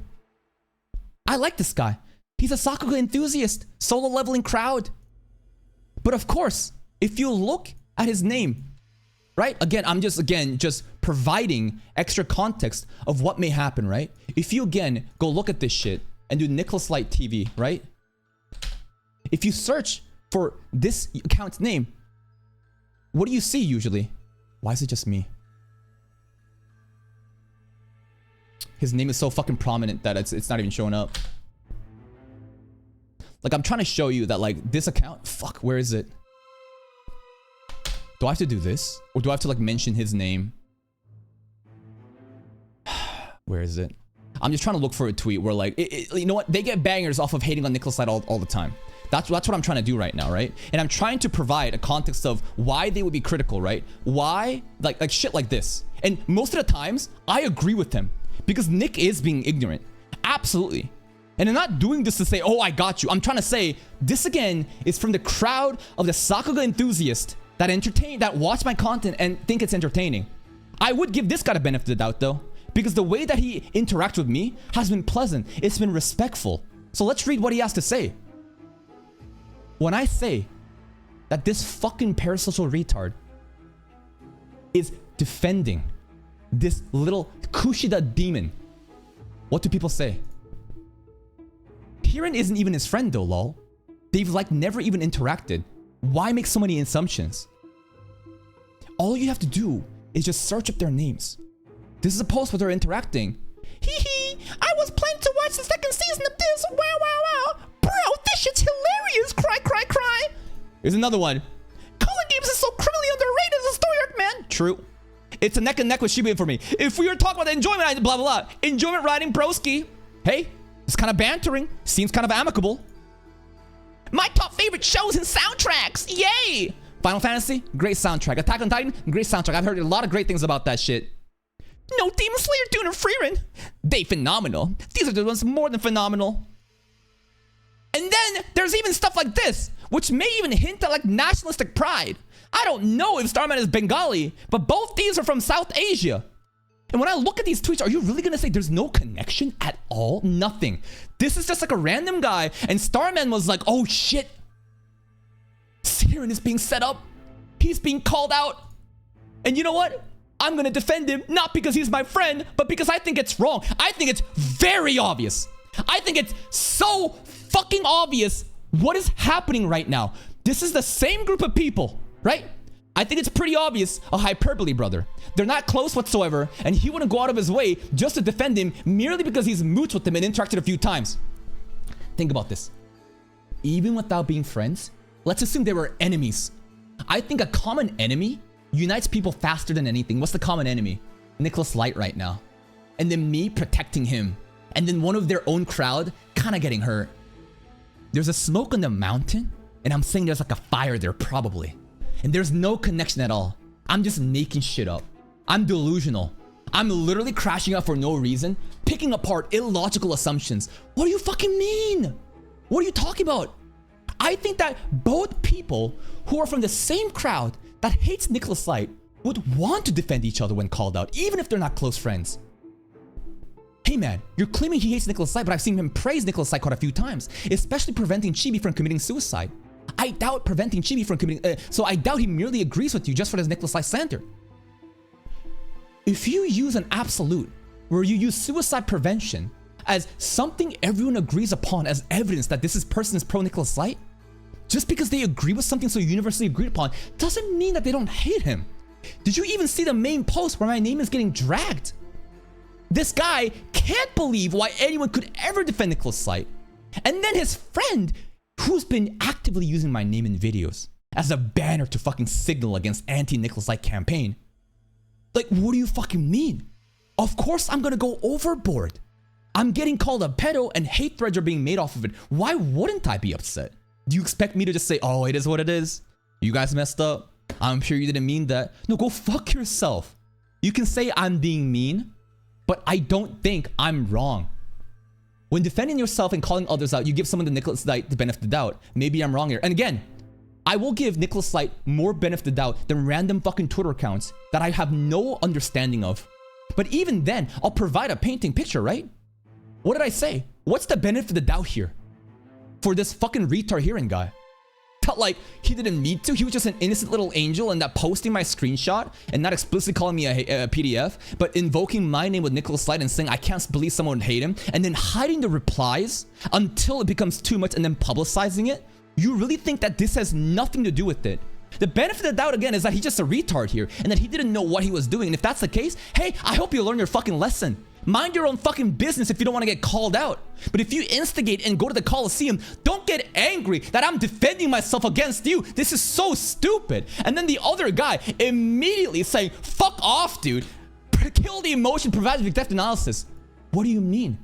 I like this guy. He's a Sakuga enthusiast, solo leveling crowd. But of course, if you look at his name, right? Again, I'm just providing extra context of what may happen, right? If you again go look at this shit and do Nicholas Light TV, right? If you search for this account's name, what do you see usually? Why is it just me? His name is so fucking prominent that it's not even showing up. Like, I'm trying to show you that, like, this account... Fuck, where is it? Do I have to do this? Or do I have to, like, mention his name? Where is it? I'm just trying to look for a tweet where, like... you know what? They get bangers off of hating on Nicholas Light all the time. That's what I'm trying to do right now, right? And I'm trying to provide a context of why they would be critical, right? Why? Like shit like this. And most of the times, I agree with him. Because Nick is being ignorant. Absolutely. And I'm not doing this to say, oh, I got you. I'm trying to say, this again is from the crowd of the Sakuga enthusiasts that watch my content and think it's entertaining. I would give this guy the benefit of the doubt, though. Because the way that he interacts with me has been pleasant. It's been respectful. So let's read what he has to say. When I say that this fucking parasocial retard is defending this little Kushida demon, what do people say? Kirin isn't even his friend though, lol. They've like never even interacted. Why make so many assumptions? All you have to do is just search up their names. This is a post where they're interacting. Hee hee, I was planning to watch the second season of this. Wow, wow, wow. Bro, this shit's hilarious. Cry, cry, cry. Here's another one. Calling games is so criminally underrated as a story arc, man. True. It's a neck and neck with Chibi for me. If we were talking about enjoyment, blah, blah, blah. Enjoyment riding broski. Hey, it's kind of bantering. Seems kind of amicable. My top favorite shows and soundtracks. Yay. Final Fantasy, great soundtrack. Attack on Titan, great soundtrack. I've heard a lot of great things about that shit. No, Demon Slayer, Dune, or Freerin. They phenomenal. These are the ones more than phenomenal. And then there's even stuff like this, which may even hint at like nationalistic pride. I don't know if Starman is Bengali, but both these are from South Asia. And when I look at these tweets, are you really gonna say there's no connection at all? Nothing. This is just like a random guy, and Starman was like, oh shit. Siren is being set up. He's being called out. And you know what? I'm gonna defend him, not because he's my friend, but because I think it's wrong. I think it's very obvious. I think it's so fucking obvious what is happening right now. This is the same group of people, right? I think it's pretty obvious a hyperbole, brother. They're not close whatsoever, and he wouldn't go out of his way just to defend him merely because he's mooched with him and interacted a few times. Think about this. Even without being friends, let's assume they were enemies. I think a common enemy unites people faster than anything. What's the common enemy? Nicholas Light right now. And then me protecting him. And then one of their own crowd kind of getting hurt. There's a smoke on the mountain, and I'm saying there's like a fire there probably. And there's no connection at all. I'm just making shit up. I'm delusional. I'm literally crashing out for no reason, picking apart illogical assumptions. What do you fucking mean? What are you talking about? I think that both people who are from the same crowd that hates Nicholas Light would want to defend each other when called out, even if they're not close friends. Hey man, you're claiming he hates Nicholas Light, but I've seen him praise Nicholas Light quite a few times, especially preventing Chibi from committing suicide. I doubt preventing Chibi from committing, so I doubt he merely agrees with you just for his Nicholas Light slander. If you use an absolute, where you use suicide prevention as something everyone agrees upon as evidence that this person is pro Nicholas Light, just because they agree with something so universally agreed upon doesn't mean that they don't hate him. Did you even see the main post where my name is getting dragged? This guy can't believe why anyone could ever defend Nicholas Light. And then his friend, who's been actively using my name in videos as a banner to fucking signal against anti-Nicholas Light campaign. Like, what do you fucking mean? Of course I'm gonna go overboard. I'm getting called a pedo and hate threads are being made off of it. Why wouldn't I be upset? Do you expect me to just say, oh, it is what it is? You guys messed up. I'm sure you didn't mean that. No, go fuck yourself. You can say I'm being mean, but I don't think I'm wrong. When defending yourself and calling others out, you give someone the Nicholas Light the benefit of the doubt. Maybe I'm wrong here. And again, I will give Nicholas Light more benefit of the doubt than random fucking Twitter accounts that I have no understanding of. But even then, I'll provide a painting picture, right? What did I say? What's the benefit of the doubt here? For this fucking retard hearing guy. Felt like he didn't need to. He was just an innocent little angel and that posting my screenshot and not explicitly calling me a PDF, but invoking my name with Nicholas Light and saying I can't believe someone would hate him and then hiding the replies until it becomes too much and then publicizing it. You really think that this has nothing to do with it? The benefit of the doubt again is that he's just a retard here and that he didn't know what he was doing. And if that's the case, hey, I hope you learn your fucking lesson. Mind your own fucking business if you don't want to get called out. But if you instigate and go to the Coliseum, don't get angry that I'm defending myself against you. This is so stupid. And then the other guy immediately saying, fuck off, dude. Kill the emotion, provide depth analysis. What do you mean?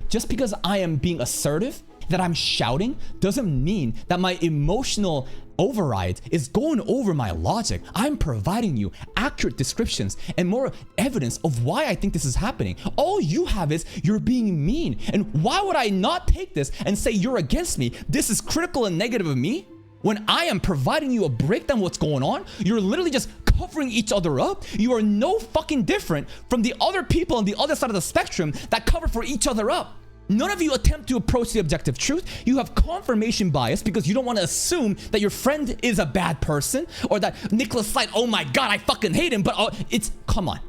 Just because I am being assertive, that I'm shouting, doesn't mean that my emotional override is going over my logic. I'm providing you accurate descriptions and more evidence of why I think this is happening. All you have is you're being mean. And why would I not take this and say you're against me? This is critical and negative of me? When I am providing you a breakdown of what's going on, you're literally just covering each other up. You are no fucking different from the other people on the other side of the spectrum that cover for each other up. None of you attempt to approach the objective truth. You have confirmation bias because you don't want to assume that your friend is a bad person or that Nicholas Light, oh my God, I fucking hate him. But come on.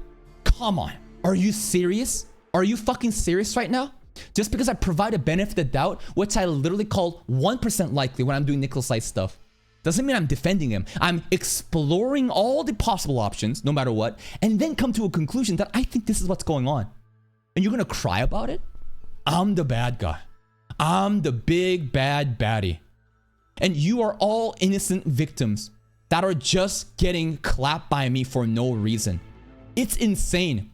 Come on. Are you serious? Are you fucking serious right now? Just because I provide a benefit of the doubt, which I literally call 1% likely when I'm doing Nicholas Light stuff, doesn't mean I'm defending him. I'm exploring all the possible options, no matter what, and then come to a conclusion that I think this is what's going on. And you're gonna cry about it? I'm the bad guy. I'm the big bad baddie. And you are all innocent victims that are just getting clapped by me for no reason. It's insane.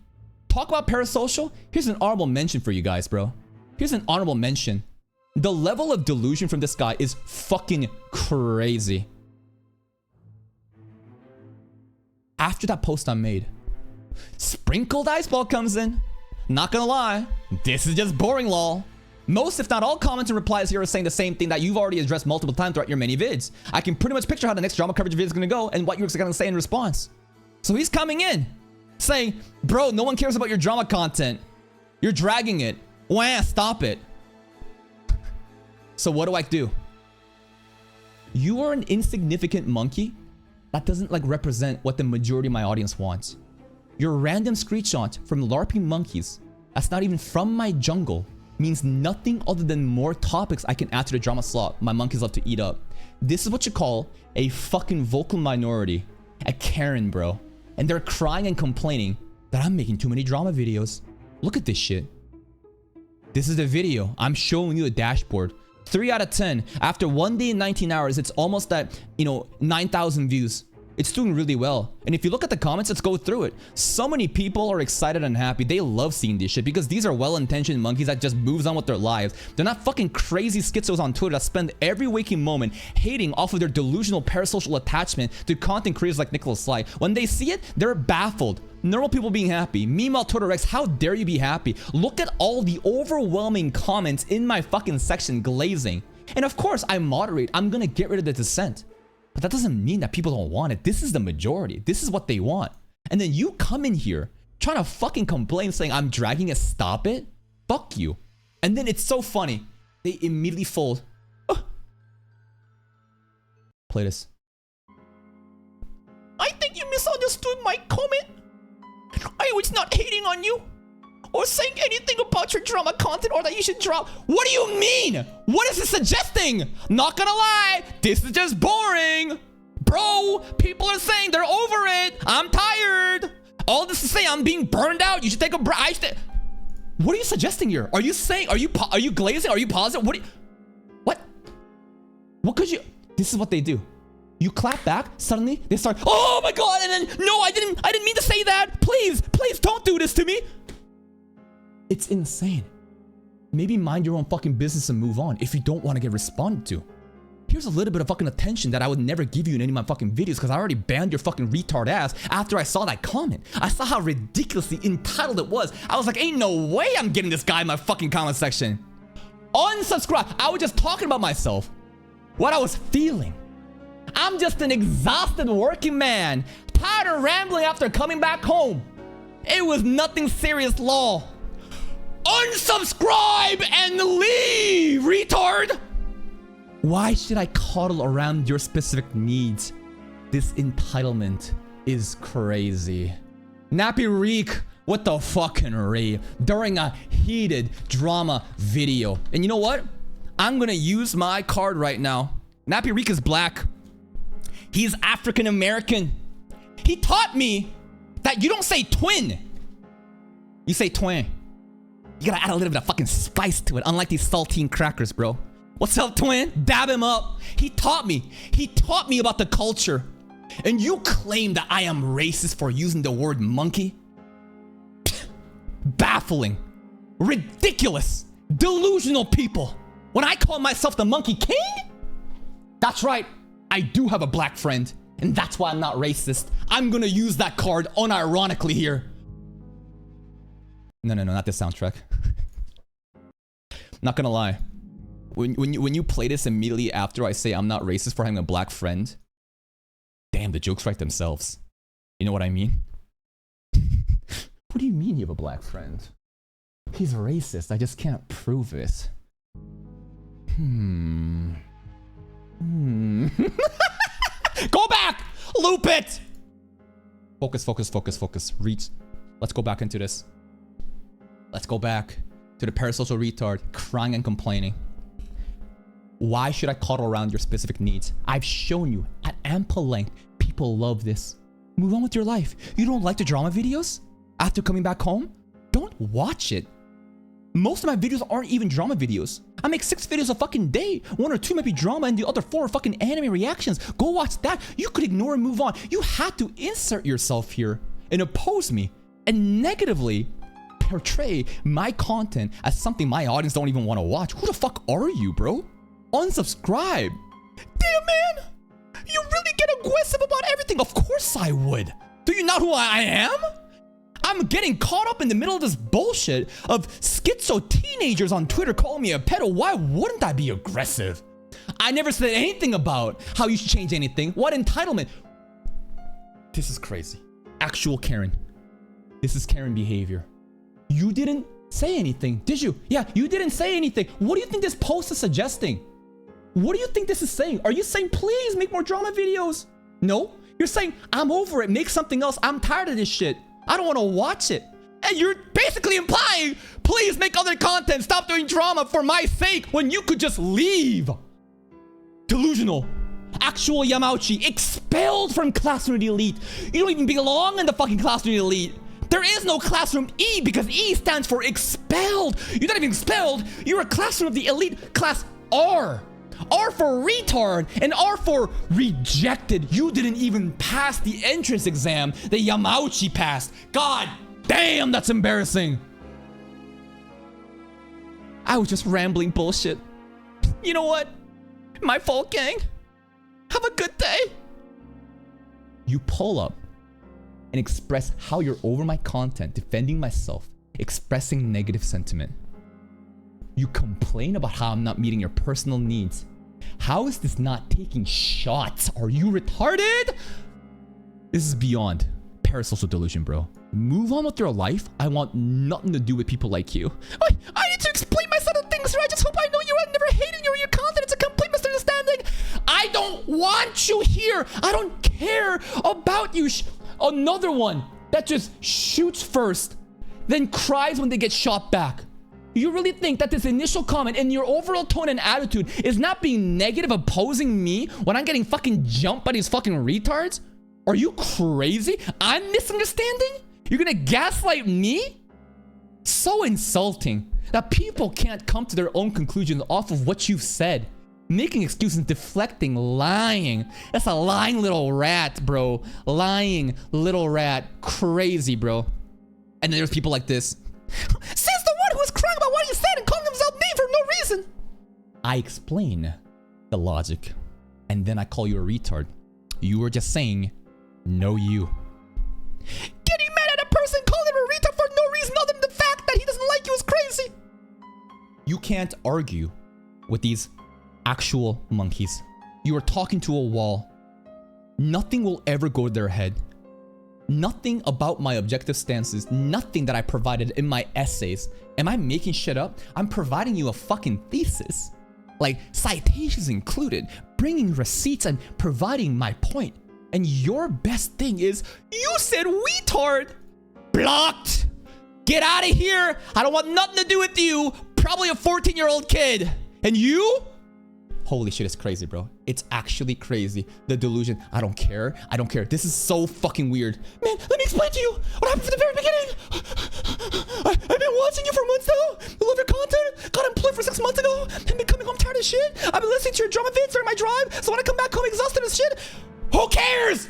Talk about parasocial? Here's an honorable mention for you guys, bro. Here's an honorable mention. The level of delusion from this guy is fucking crazy. After that post I made, Sprinkled Ice Ball comes in. Not gonna lie, this is just boring, lol. Most, if not all, comments and replies here are saying the same thing that you've already addressed multiple times throughout your many vids. I can pretty much picture how the next drama coverage video is gonna go and what you're gonna say in response. So he's coming in, saying, bro, no one cares about your drama content. You're dragging it. Wah, stop it. So what do I do? You are an insignificant monkey that doesn't represent what the majority of my audience wants. Your random screenshot from LARPing monkeys that's not even from my jungle means nothing other than more topics I can add to the drama slot my monkeys love to eat up. This is what you call a fucking vocal minority. A Karen, bro. And they're crying and complaining that I'm making too many drama videos. Look at this shit. This is the video. I'm showing you a dashboard. 3 out of 10. After 1 day and 19 hours, it's almost at, 9,000 views. It's doing really well. And if you look at the comments, let's go through it. So many people are excited and happy. They love seeing this shit because these are well-intentioned monkeys that just moves on with their lives. They're not fucking crazy schizos on Twitter that spend every waking moment hating off of their delusional parasocial attachment to content creators like Nicholas Light. When they see it, they're baffled. Normal people being happy. Meanwhile, Twitter X, how dare you be happy? Look at all the overwhelming comments in my fucking section glazing. And of course, I moderate. I'm gonna get rid of the dissent. But that doesn't mean that people don't want it. This is the majority. This is what they want. And then you come in here trying to fucking complain saying I'm dragging it, stop it. Fuck you. And then it's so funny. They immediately fold. Play this. I think you misunderstood my comment. I was not hating on you or saying anything about your drama content or that you should drop. What do you mean? What is it suggesting? Not gonna lie, this is just boring. Bro, people are saying they're over it. I'm tired. All this to say I'm being burned out. You should take a break. What are you suggesting here? Are you saying, are you glazing? Are you pausing? What could you? This is what they do. You clap back, suddenly they start, oh my God, and then, no, I didn't mean to say that. Please don't do this to me. It's insane. Maybe mind your own fucking business and move on if you don't want to get responded to. Here's a little bit of fucking attention that I would never give you in any of my fucking videos because I already banned your fucking retard ass after I saw that comment. I saw how ridiculously entitled it was. I was like, ain't no way I'm getting this guy in my fucking comment section. Unsubscribe. I was just talking about myself. What I was feeling. I'm just an exhausted working man. Tired of rambling after coming back home. It was nothing serious, lol. Unsubscribe and leave, retard! Why should I coddle around your specific needs? This entitlement is crazy. Nappy Reek, what the fucking rave during a heated drama video. And you know what? I'm gonna use my card right now. Nappy Reek is black. He's African American. He taught me that you don't say twin. You say twin. You gotta add a little bit of fucking spice to it, unlike these saltine crackers, bro. What's up, twin? Dab him up. He taught me. He taught me about the culture. And you claim that I am racist for using the word monkey? Baffling. Ridiculous. Delusional people. When I call myself the Monkey King? That's right. I do have a black friend. And that's why I'm not racist. I'm gonna use that card unironically here. No, not this soundtrack. Not gonna lie. When you play this immediately after I say I'm not racist for having a black friend, damn, the jokes write themselves. You know what I mean? What do you mean you have a black friend? He's racist. I just can't prove it. Go back! Loop it! Focus. Reach. Let's go back into this. Let's go back to the parasocial retard crying and complaining. Why should I cuddle around your specific needs? I've shown you at ample length. People love this. Move on with your life. You don't like the drama videos? After coming back home? Don't watch it. Most of my videos aren't even drama videos. I make 6 videos a fucking day. 1 or 2 might be drama and the other 4 are fucking anime reactions. Go watch that. You could ignore and move on. You had to insert yourself here and oppose me and negatively portray my content as something my audience don't even want to watch. Who the fuck are you, bro? Unsubscribe. Damn, man. You really get aggressive about everything. Of course I would. Do you know who I am? I'm getting caught up in the middle of this bullshit of schizo teenagers on Twitter calling me a pedo. Why wouldn't I be aggressive? I never said anything about how you should change anything. What entitlement? This is crazy. Actual Karen. This is Karen behavior. You didn't say anything, did you? Yeah, you didn't say anything. What do you think this post is suggesting? What do you think this is saying? Are you saying, please make more drama videos? No, you're saying, I'm over it. Make something else. I'm tired of this shit. I don't want to watch it. And you're basically implying, please make other content. Stop doing drama for my sake when you could just leave. Delusional. Actual Yamauchi expelled from Classroom Elite. You don't even belong in the fucking Classroom Elite. There is no Classroom E because E stands for expelled. You're not even expelled. You're a Classroom of the Elite class R. R for retard and R for rejected. You didn't even pass the entrance exam that Yamauchi passed. God damn, that's embarrassing. I was just rambling bullshit. You know what? My fault, gang. Have a good day. You pull up and express how you're over my content, defending myself, expressing negative sentiment. You complain about how I'm not meeting your personal needs. How is this not taking shots? Are you retarded? This is beyond parasocial delusion, bro. Move on with your life. I want nothing to do with people like you. I need to explain myself to things, sir. I just hope I know you. I never hated you or your content. It's a complete misunderstanding. I don't want you here. I don't care about you. Another one that just shoots first, then cries when they get shot back. You really think that this initial comment and your overall tone and attitude is not being negative, opposing me when I'm getting fucking jumped by these fucking retards? Are you crazy? I'm misunderstanding? You're gonna gaslight me? So insulting that people can't come to their own conclusions off of what you've said. Making excuses, deflecting, lying. That's a lying little rat, bro. Lying little rat. Crazy, bro. And then there's people like this. Says the one who was crying about what he said and calling himself name for no reason. I explain the logic. And then I call you a retard. You were just saying, no you. Getting mad at a person calling him a retard for no reason other than the fact that he doesn't like you is crazy. You can't argue with these actual monkeys. You are talking to a wall. Nothing will ever go to their head. Nothing about my objective stances, nothing that I provided in my essays. Am I making shit up? I'm providing you a fucking thesis. Like citations included, bringing receipts and providing my point. And your best thing is, you said retard. Blocked. Get out of here. I don't want nothing to do with you. Probably a 14-year-old kid. And you? Holy shit, it's crazy, bro. It's actually crazy. The delusion. I don't care. I don't care. This is so fucking weird. Man, let me explain to you what happened from the very beginning. I've been watching you for months now. I love your content. Got employed for 6 months ago. I've been coming home tired of shit. I've been listening to your drama vids during my drive. So when I come back home exhausted as shit, who cares?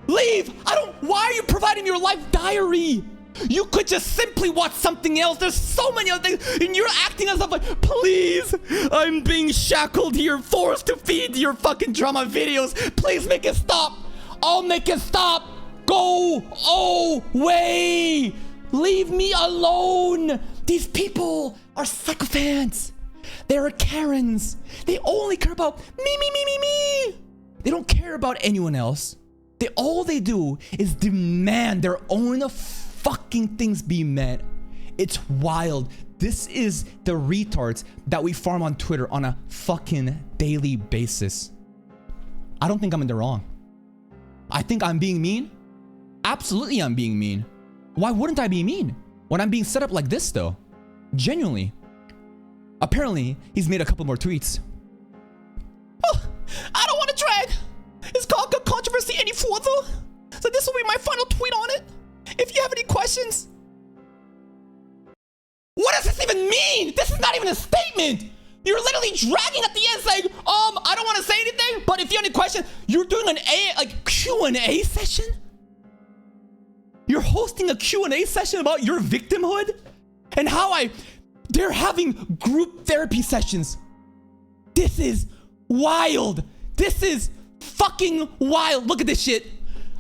Leave. Why are you providing your life diary? You could just simply watch something else. There's so many other things, and you're acting as if like, please, I'm being shackled here, forced to feed your fucking drama videos. Please make it stop. I'll make it stop. Go away. Leave me alone. These people are sycophants. They're Karens. They only care about me. They don't care about anyone else. All they do is demand their own fucking things be met. It's wild. This is the retards that we farm on Twitter on a fucking daily basis. I don't think I'm in the wrong. I think I'm being mean. Absolutely, I'm being mean. Why wouldn't I be mean when I'm being set up like this, though? Genuinely. Apparently, he's made a couple more tweets. Oh, I don't want to drag this controversy any further, so this will be my final tweet on it. If you have any questions. What does this even mean? This is not even a statement. You're literally dragging at the end saying, I don't want to say anything, but if you have any questions, you're doing an Q&A session? You're hosting a Q&A session about your victimhood and how they're having group therapy sessions. This is wild. This is fucking wild. Look at this shit.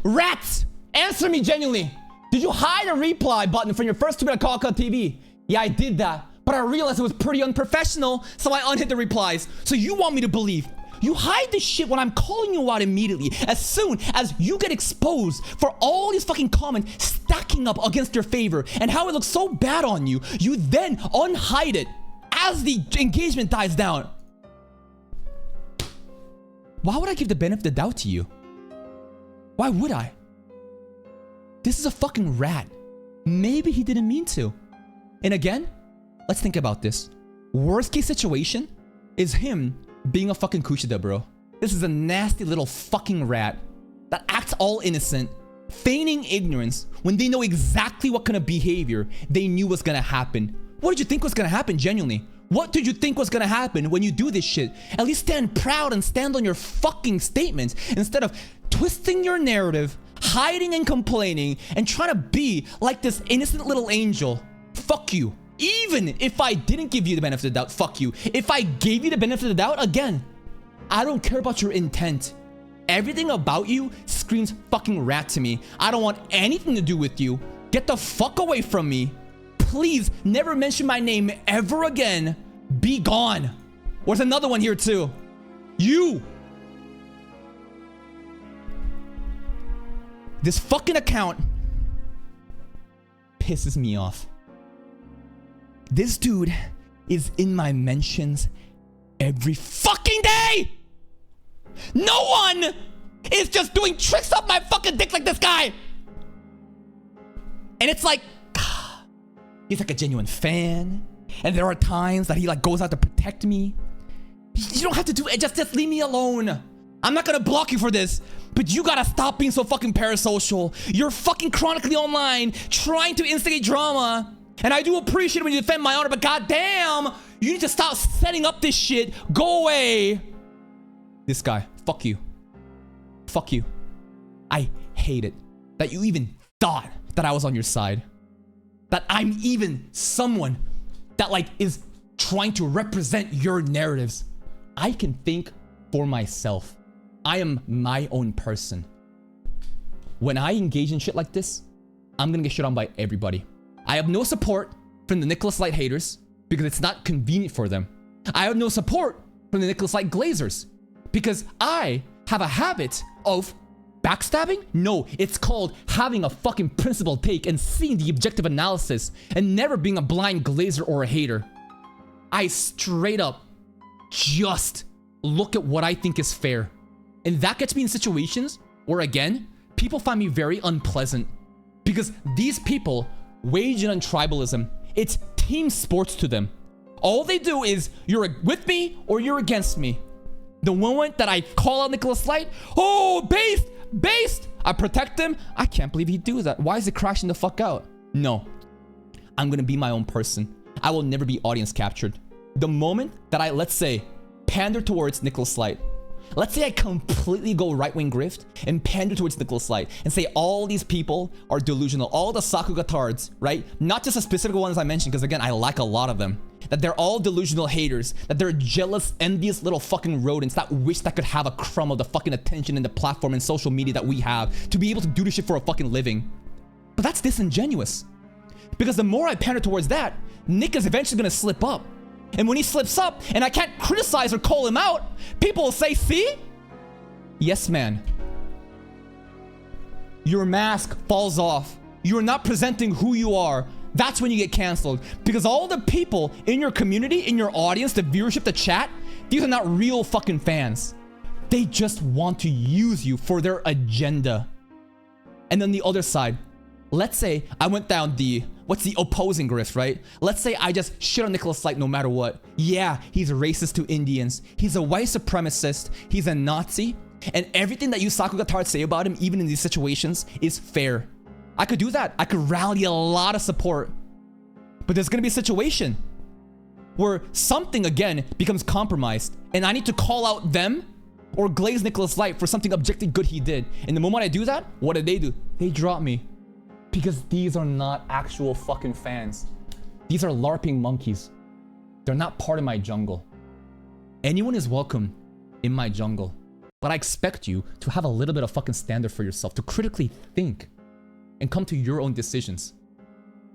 Rats, answer me genuinely. Did you hide a reply button from your first tweet on Kaka TV? Yeah, I did that, but I realized it was pretty unprofessional, so I unhit the replies. So you want me to believe you hide this shit when I'm calling you out immediately as soon as you get exposed for all these fucking comments stacking up against your favor and how it looks so bad on you, you then unhide it as the engagement dies down. Why would I give the benefit of the doubt to you? Why would I? This is a fucking rat. Maybe he didn't mean to. And again, let's think about this. Worst case situation is him being a fucking Kushida, bro. This is a nasty little fucking rat that acts all innocent, feigning ignorance when they know exactly what kind of behavior they knew was gonna happen. What did you think was gonna happen, genuinely? What did you think was gonna happen when you do this shit? At least stand proud and stand on your fucking statements instead of twisting your narrative, hiding and complaining, and trying to be like this innocent little angel. Fuck you. Even if I didn't give you the benefit of the doubt, fuck you. If I gave you the benefit of the doubt, again, I don't care about your intent. Everything about you screams fucking rat to me. I don't want anything to do with you. Get the fuck away from me. Please never mention my name ever again. Be gone. There's another one here too. You. This fucking account pisses me off. This dude is in my mentions every fucking day. No one is just doing tricks up my fucking dick like this guy. And it's like, he's like a genuine fan. And there are times that he like goes out to protect me. You don't have to do it. Just leave me alone. I'm not gonna block you for this, but you gotta stop being so fucking parasocial. You're fucking chronically online, trying to instigate drama. And I do appreciate when you defend my honor, but goddamn, you need to stop setting up this shit. Go away. This guy, fuck you. Fuck you. I hate it that you even thought that I was on your side. That I'm even someone that like is trying to represent your narratives. I can think for myself. I am my own person. When I engage in shit like this, I'm gonna get shit on by everybody. I have no support from the Nicholas Light haters because it's not convenient for them. I have no support from the Nicholas Light glazers because I have a habit of backstabbing? No, it's called having a fucking principled take and seeing the objective analysis and never being a blind glazer or a hater. I straight up just look at what I think is fair. And that gets me in situations where, again, people find me very unpleasant because these people wage in on tribalism. It's team sports to them. All they do is you're with me or you're against me. The moment that I call out Nicholas Light, oh, based, I protect him. I can't believe he do that. Why is it crashing the fuck out? No, I'm gonna be my own person. I will never be audience captured. The moment that I, let's say, pander towards Nicholas Light, let's say I completely go right-wing grift and pander towards Nicholas Light and say all these people are delusional, all the Sakugatards, right? Not just the specific ones I mentioned, because again, I like a lot of them. That they're all delusional haters, that they're jealous, envious little fucking rodents that wish that could have a crumb of the fucking attention and the platform and social media that we have to be able to do this shit for a fucking living. But that's disingenuous. Because the more I pander towards that, Nick is eventually gonna slip up. And when he slips up and I can't criticize or call him out, people will say, see? Yes, man. Your mask falls off. You're not presenting who you are. That's when you get canceled. Because all the people in your community, in your audience, the viewership, the chat, these are not real fucking fans. They just want to use you for their agenda. And then the other side, let's say I went down the, what's the opposing grift, right? Let's say I just shit on Nicholas Light no matter what. Yeah, he's racist to Indians. He's a white supremacist. He's a Nazi. And everything that you Sakugatars say about him, even in these situations, is fair. I could do that. I could rally a lot of support. But there's gonna be a situation where something, again, becomes compromised. And I need to call out them or glaze Nicholas Light for something objectively good he did. And the moment I do that, what do? They drop me. Because these are not actual fucking fans. These are LARPing monkeys. They're not part of my jungle. Anyone is welcome in my jungle. But I expect you to have a little bit of fucking standard for yourself, to critically think and come to your own decisions.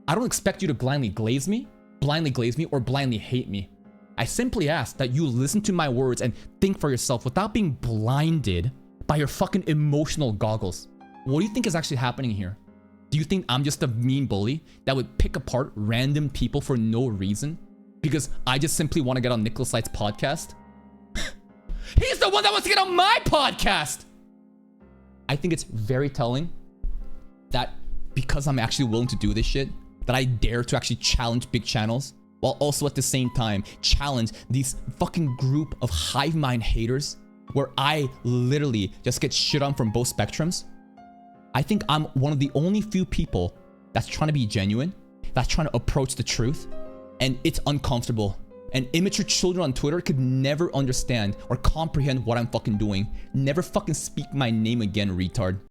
I don't expect you to blindly glaze me, or blindly hate me. I simply ask that you listen to my words and think for yourself without being blinded by your fucking emotional goggles. What do you think is actually happening here? Do you think I'm just a mean bully that would pick apart random people for no reason? Because I just simply want to get on Nicholas Light's podcast? He's the one that wants to get on my podcast! I think it's very telling that because I'm actually willing to do this shit, that I dare to actually challenge big channels, while also at the same time challenge these fucking group of hive mind haters where I literally just get shit on from both spectrums. I think I'm one of the only few people that's trying to be genuine, that's trying to approach the truth, and it's uncomfortable. And immature children on Twitter could never understand or comprehend what I'm fucking doing. Never fucking speak my name again, retard.